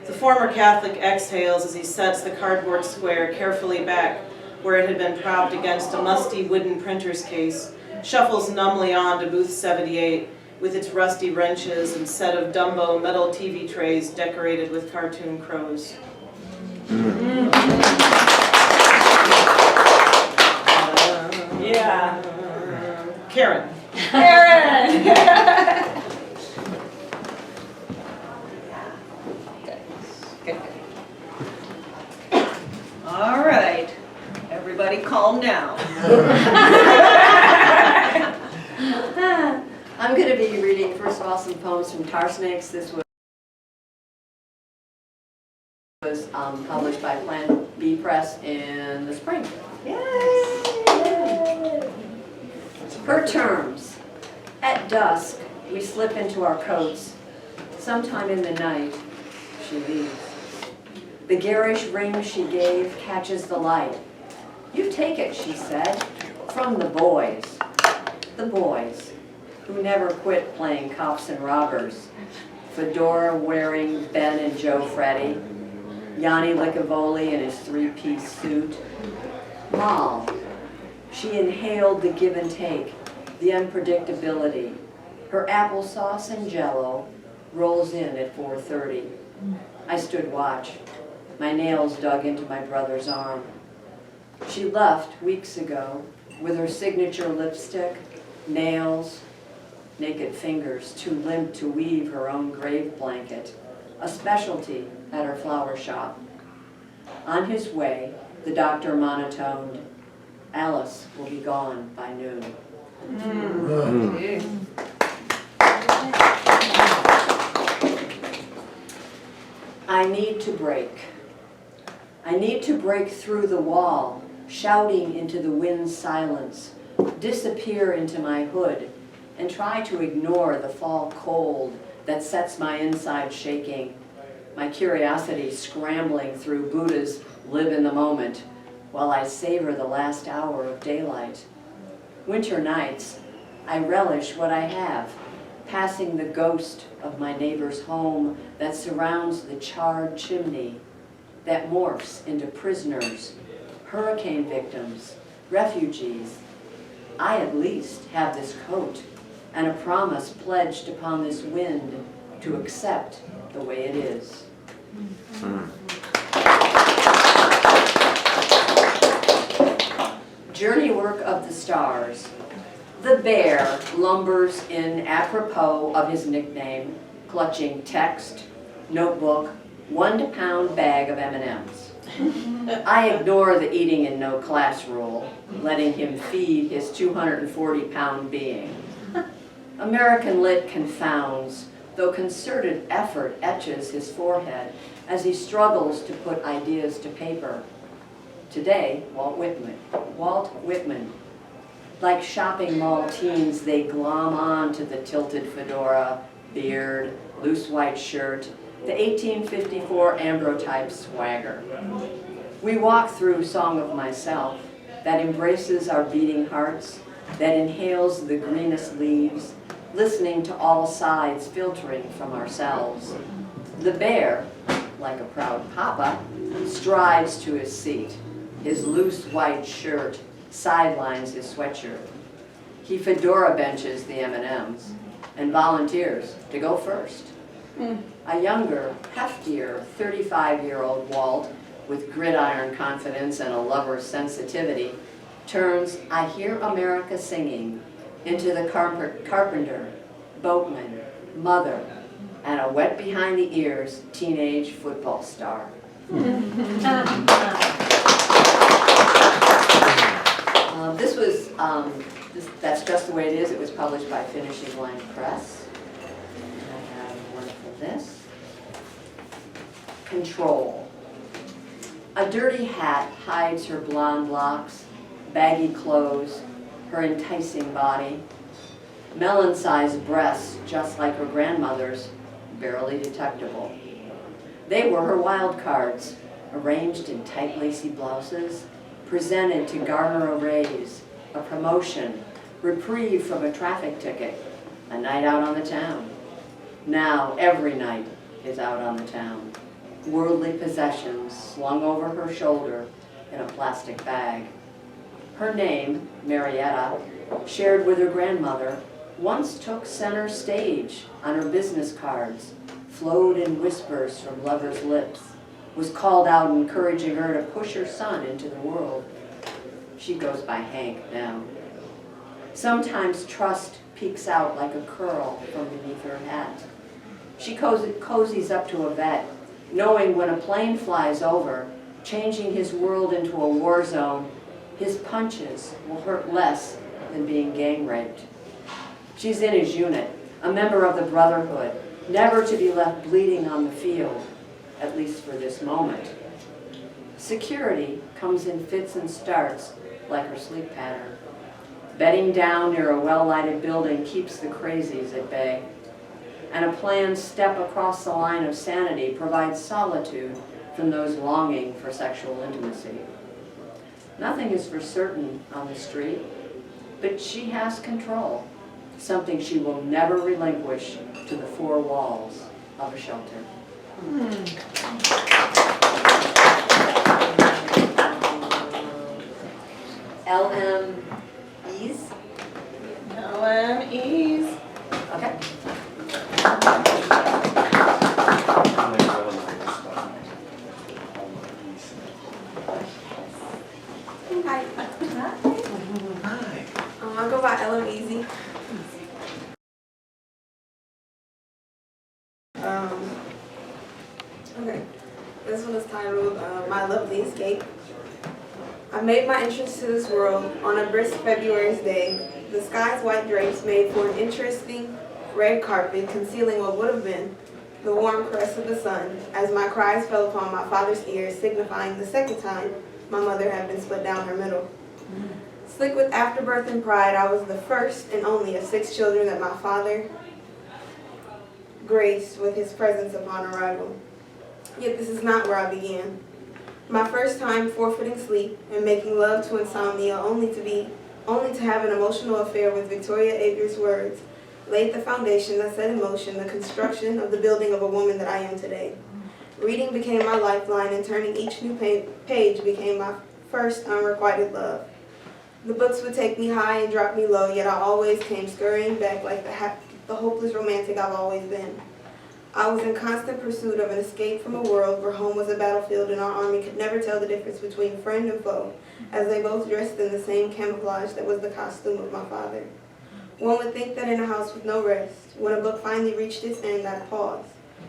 The former Catholic exhales as he sets the cardboard square carefully back where it had been propped against a musty wooden printer's case, shuffles numbly on to booth 78 with its rusty wrenches and set of Dumbo metal TV trays decorated with cartoon crows. Yeah. Karen. Aaron! All right, everybody calm down. I'm going to be reading, first of all, some poems from Tar Snakes. This was published by Plan B Press in the spring. Yay! Her terms. At dusk, we slip into our coats. Sometime in the night, she leaves. The garish ring she gave catches the light. You take it, she said, from the boys. The boys, who never quit playing cops and robbers. Fedora-wearing Ben and Joe Freddy. Jonie McIntire in his three-piece suit. Moll. She inhaled the give and take, the unpredictability. Her applesauce and Jell-O rolls in at 4:30. I stood watch. My nails dug into my brother's arm. She left weeks ago with her signature lipstick, nails, naked fingers too limp to weave her own grave blanket, a specialty at her flower shop. On his way, the doctor monotoned, Alice will be gone by noon. I need to break. I need to break through the wall, shouting into the wind's silence, disappear into my hood, and try to ignore the fall cold that sets my inside shaking, my curiosity scrambling through Buddha's live in the moment while I savor the last hour of daylight. Winter nights, I relish what I have, passing the ghost of my neighbor's home that surrounds the charred chimney, that morphs into prisoners, hurricane victims, refugees. I at least have this coat and a promise pledged upon this wind to accept the way it is. journey work of the stars. The bear lumbers in apropos of his nickname, clutching text, notebook, 1-pound bag of M&Ms. I ignore the eating in no class rule, letting him feed his 240-pound being. American Lit confounds, though concerted effort etches his forehead as he struggles to put ideas to paper. Today, Walt Whitman. Like shopping mall teens, they glom on to the tilted fedora, beard, loose white shirt, the 1854 ambrotype swagger. We walk through Song of Myself that embraces our beating hearts, that inhales the greenest leaves, listening to all sides filtering from ourselves. The bear, like a proud papa, strides to his seat. His loose white shirt sidelines his sweatshirt. He fedora benches the M&Ms and volunteers to go first. A younger, heftier, 35-year-old Walt, with gridiron confidence and a lover's sensitivity, turns I Hear America Singing into the carpenter, boatman, mother, and a wet behind the ears teenage football star. That's Just the Way It Is. It was published by Finishing Line Press. And I have one for this. Control. A dirty hat hides her blonde locks, baggy clothes, her enticing body. Melon-sized breasts, just like her grandmother's, barely detectable. They were her wild cards, arranged in tight lacy blouses, presented to garner a raise, a promotion, reprieve from a traffic ticket, a night out on the town. Now every night is out on the town. Worldly possessions slung over her shoulder in a plastic bag. Her name, Marietta, shared with her grandmother, once took center stage on her business cards, flowed in whispers from lovers' lips, was called out encouraging her to push her son into the world. She goes by Hank now. Sometimes trust peeks out like a curl from beneath her hat. She cozies up to a vet, knowing when a plane flies over, changing his world into a war zone, his punches will hurt less than being gang raped. She's in his unit, a member of the Brotherhood, never to be left bleeding on the field, at least for this moment. Security comes in fits and starts, like her sleep pattern. Bedding down near a well-lighted building keeps the crazies at bay. And a planned step across the line of sanity provides solitude from those longing for sexual intimacy. Nothing is for certain on the street, but she has control, something she will never relinquish to the four walls of a shelter. LMEs? LMEs. Okay. Hi. Hi. I'll go by LMEZ. Okay. This one is titled My Lovely Escape. I made my entrance to this world on a brisk February's day. The sky's white drapes made for an interesting red carpet concealing what would have been the warm caress of the sun, as my cries fell upon my father's ears, signifying the second time my mother had been split down her middle. Slick with afterbirth and pride, I was the first and only of 6 children that my father graced with his presence upon arrival. Yet this is not where I began. My first time forfeiting sleep and making love to insomnia only to have an emotional affair with Victoria Avers' words laid the foundation that set in motion the construction of the building of a woman that I am today. Reading became my lifeline, and turning each new page became my first unrequited love. The books would take me high and drop me low, yet I always came scurrying back like the hopeless romantic I've always been. I was in constant pursuit of an escape from a world where home was a battlefield and our army could never tell the difference between friend and foe, as they both dressed in the same camouflage that was the costume of my father. One would think that in a house with no rest, when a book finally reached its end, I'd pause.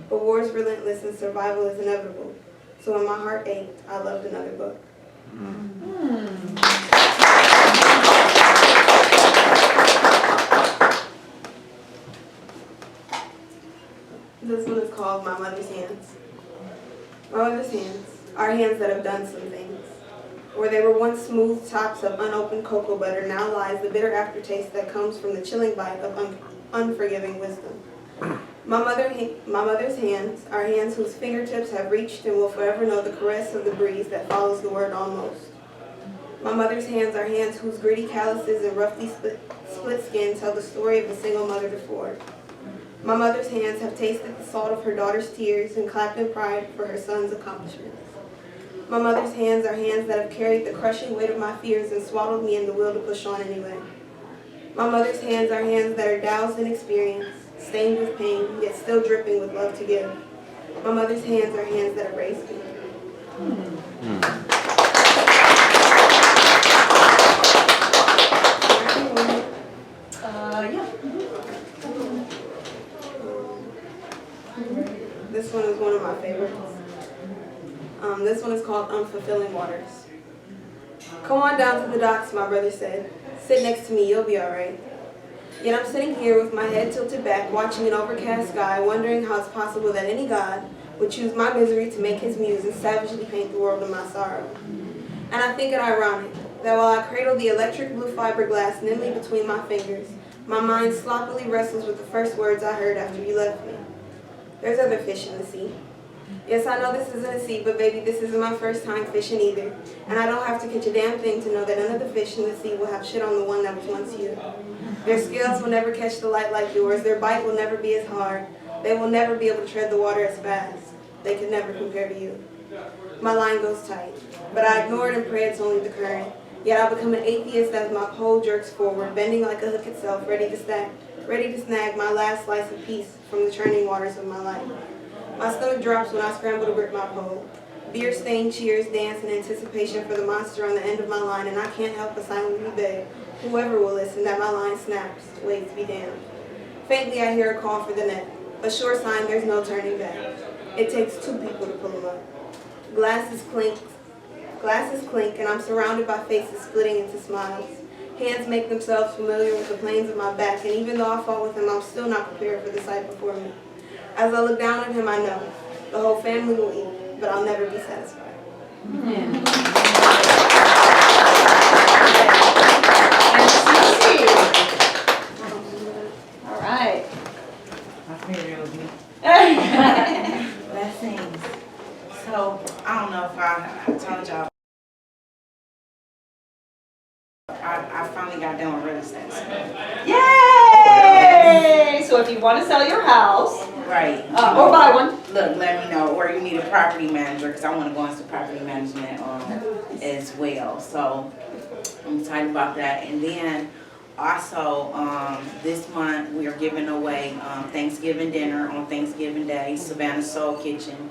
But war is relentless and survival is inevitable. So when my heart ached, I loved another book. This one is called My Mother's Hands. My mother's hands are hands that have done some things. Where they were once smooth tops of unopened cocoa butter, now lies the bitter aftertaste that comes from the chilling bite of unforgiving wisdom. My mother's hands are hands whose fingertips have reached and will forever know the caress of the breeze that follows the word almost. My mother's hands are hands whose gritty calluses and roughly split skin tell the story of a single mother before. My mother's hands have tasted the salt of her daughter's tears and clapped in pride for her son's accomplishments. My mother's hands are hands that have carried the crushing weight of my fears and swaddled me in the will to push on anyway. My mother's hands are hands that are doused in experience, stained with pain, yet still dripping with love to give. My mother's hands are hands that have raised me. This one is one of my favorites. This one is called Unfulfilling Waters. Come on down to the docks, my brother said. Sit next to me, you'll be all right. Yet I'm sitting here with my head tilted back, watching an overcast sky, wondering how it's possible that any god would choose my misery to make his muse and savagely paint the world in my sorrow. And I think it ironic that while I cradle the electric blue fiberglass nimbly between my fingers, my mind sloppily wrestles with the first words I heard after you left me. There's other fish in the sea. Yes, I know this isn't a sea, but baby, this isn't my first time fishing either. And I don't have to catch a damn thing to know that none of the fish in the sea will have shit on the one that was once you. Their scales will never catch the light like yours. Their bite will never be as hard. They will never be able to tread the water as fast. They could never compare to you. My line goes tight, but I ignore it and pray it's only the current. Yet I become an atheist as my pole jerks forward, bending like a hook itself, ready to snag my last slice of peace from the churning waters of my life. My stomach drops when I scramble to grip my pole. Beer-stained cheers dance in anticipation for the monster on the end of my line, and I can't help but silently beg whoever will listen that my line snaps, waits to be damned. Faintly I hear a call for the net, a sure sign there's no turning back. It takes two people to pull them up. Glasses clink, and I'm surrounded by faces splitting into smiles. Hands make themselves familiar with the planes of my back, and even though I fought with him, I'm still not prepared for the sight before me. As I look down at him, I know the whole family will eat, but I'll never be satisfied. All right. I figured it was me. Blessings. So, I don't know if I told y'all. I finally got done with real estate. Yay! So if you want to sell your house, Right. or buy one. Look, let me know. Or you need a property manager, because I want to go into property management as well. So, I'm excited about that. And then, also, this month we are giving away Thanksgiving dinner on Thanksgiving Day, Savannah Soul Kitchen.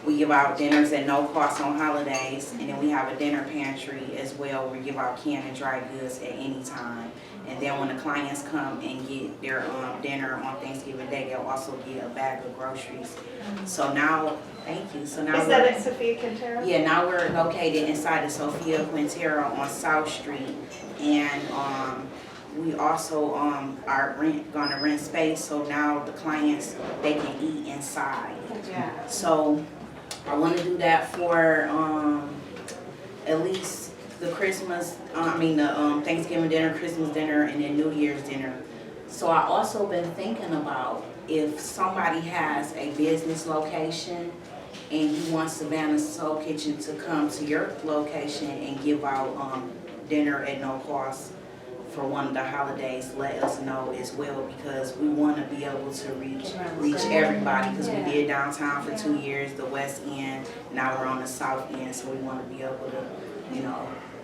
We give out dinners at no cost on holidays, and then we have a dinner pantry as well where we give out canned and dry goods at any time. And then when the clients come and get their dinner on Thanksgiving Day, they'll also get a bag of groceries. So now, thank you. So now Is that at Sophia Quintero? Yeah, now we're located inside of Sophia Quintero on South Street, and we also are gonna rent space, so now the clients, they can eat inside. Yeah. So I want to do that for at least the Christmas, the Thanksgiving dinner, Christmas dinner, and then New Year's dinner. So I also been thinking about if somebody has a business location and you want Savannah Soul Kitchen to come to your location and give out dinner at no cost for one of the holidays, let us know as well, because we want to be able to reach everybody, because we did downtown for 2 years, the West End, now we're on the South End, so we want to be able to,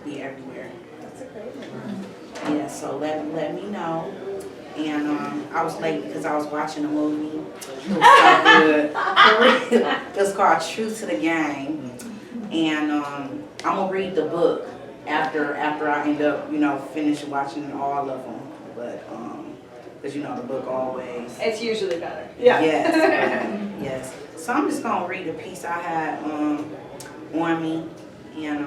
be everywhere. That's a great one. Yeah, so let me know. And I was late because I was watching a movie. It was so good. It was called Truth to the Game. And I'm gonna read the book after I end up, finish watching all of them. But because the book always. It's usually better. Yeah. Yes. Yes. So I'm just gonna read a piece I had on me, and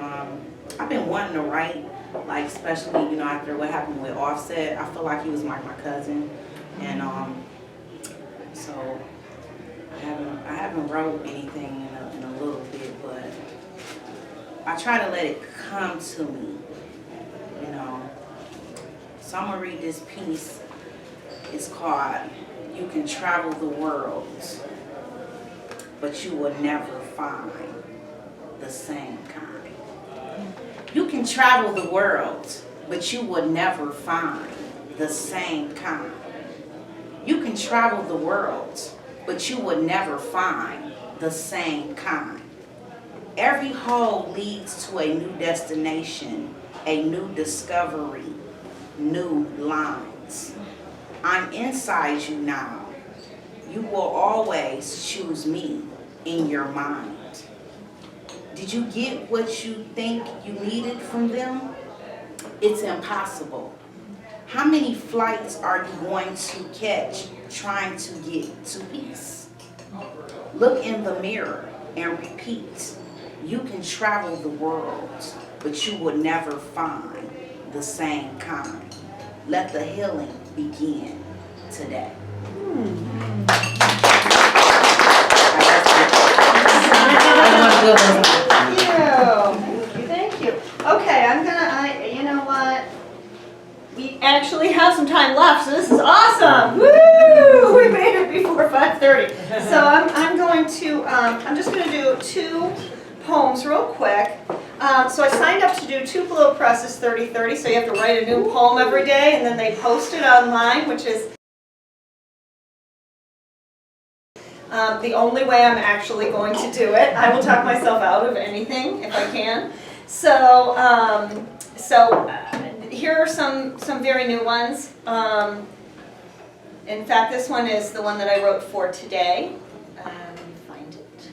I've been wanting to write, like especially after what happened with Offset. I feel like he was like my cousin, and so I haven't wrote anything in a little bit, but I try to let it come to me, So I'm gonna read this piece. It's called "You Can Travel the World, but you will never find the same kind." You can travel the world, but you will never find the same kind. You can travel the world, but you will never find the same kind. Every hole leads to a new destination, a new discovery, new lines. I'm inside you now. You will always choose me in your mind. Did you get what you think you needed from them? It's impossible. How many flights are you going to catch trying to get to peace? Look in the mirror and repeat. You can travel the world, but you will never find the same kind. Let the healing begin today. Thank you. Okay, you know what? We actually have some time left, so this is awesome. Woo! We made it before 5:30. So I'm just going to do 2 poems real quick. So I signed up to do Tupelo Press's 30/30, so you have to write a new poem every day, and then they post it online, which is the only way I'm actually going to do it. I will talk myself out of anything if I can. So, here are some very new ones. In fact, this one is the one that I wrote for today. Let me find it.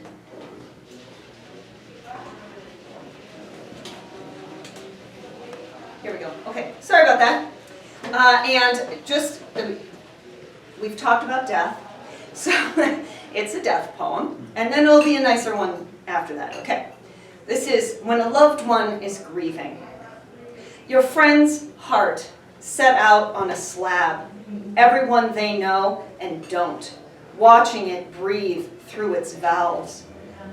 Here we go. Okay, sorry about that. We've talked about death. So it's a death poem, and then it'll be a nicer one after that. Okay, this is when a loved one is grieving. Your friend's heart set out on a slab, everyone they know and don't, watching it breathe through its valves,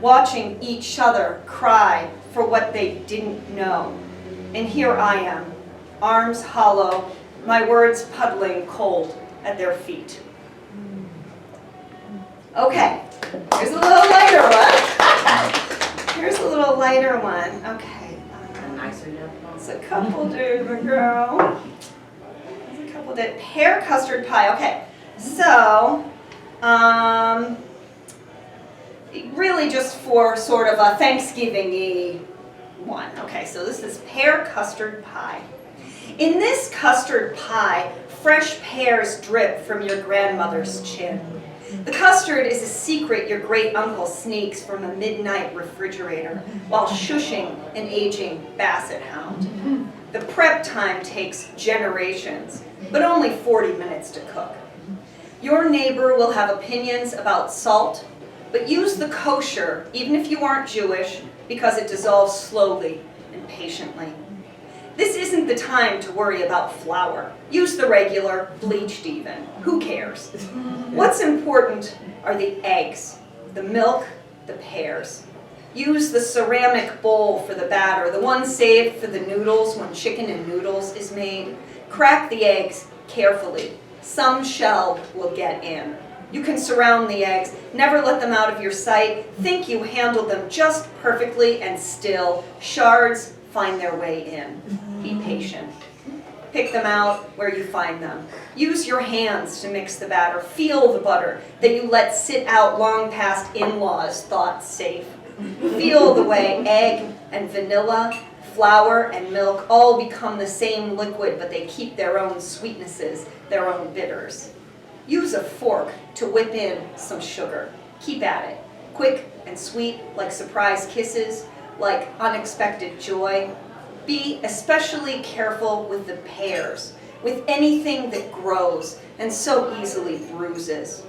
watching each other cry for what they didn't know. And here I am, arms hollow, my words puddling cold at their feet. Okay, here's a little lighter one. Here's a little lighter one. Okay. It's a couple days ago. It's a couple days. Pear custard pie. Okay, so really just for sort of a Thanksgiving-y one. Okay, so this is pear custard pie. In this custard pie, fresh pears drip from your grandmother's chin. The custard is a secret your great uncle sneaks from a midnight refrigerator while shushing an aging basset hound. The prep time takes generations, but only 40 minutes to cook. Your neighbor will have opinions about salt, but use the kosher, even if you aren't Jewish, because it dissolves slowly and patiently. This isn't the time to worry about flour. Use the regular, bleached even. Who cares? What's important are the eggs, the milk, the pears. Use the ceramic bowl for the batter, the one saved for the noodles when chicken and noodles is made. Crack the eggs carefully. Some shell will get in. You can surround the eggs, never let them out of your sight. Think you handled them just perfectly and still. Shards find their way in. Be patient. Pick them out where you find them. Use your hands to mix the batter. Feel the butter that you let sit out long past in-laws thought safe. Feel the way egg and vanilla flour and milk all become the same liquid, but they keep their own sweetnesses, their own bitters. Use a fork to whip in some sugar. Keep at it. Quick and sweet, like surprise kisses, like unexpected joy. Be especially careful with the pears, with anything that grows and so easily bruises.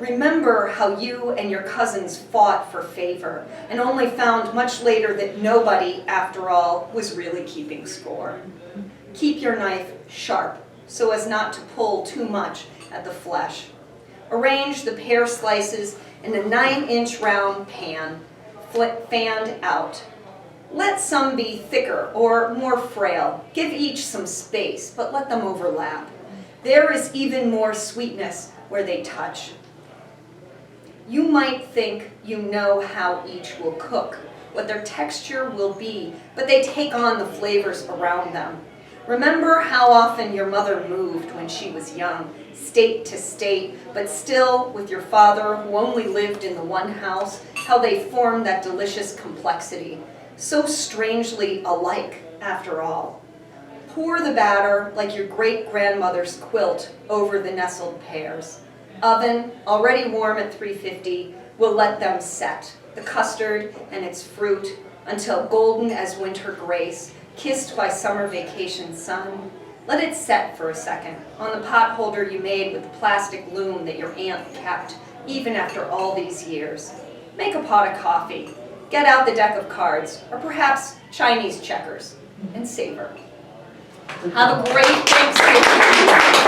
Remember how you and your cousins fought for favor and only found much later that nobody, after all, was really keeping score. Keep your knife sharp so as not to pull too much at the flesh. Arrange the pear slices in a 9-inch round pan, fanned out. Let some be thicker or more frail. Give each some space, but let them overlap. There is even more sweetness where they touch. You might think you know how each will cook, what their texture will be, but they take on the flavors around them. Remember how often your mother moved when she was young, state to state, but still with your father who only lived in the one house, how they formed that delicious complexity, so strangely alike after all. Pour the batter like your great-grandmother's quilt over the nestled pears. Oven, already warm at 350, will let them set, the custard and its fruit, until golden as winter grace, kissed by summer vacation sun. Let it set for a second on the pot holder you made with the plastic loom that your aunt kept, even after all these years. Make a pot of coffee. Get out the deck of cards, or perhaps Chinese checkers, and savor. Have a great Thanksgiving.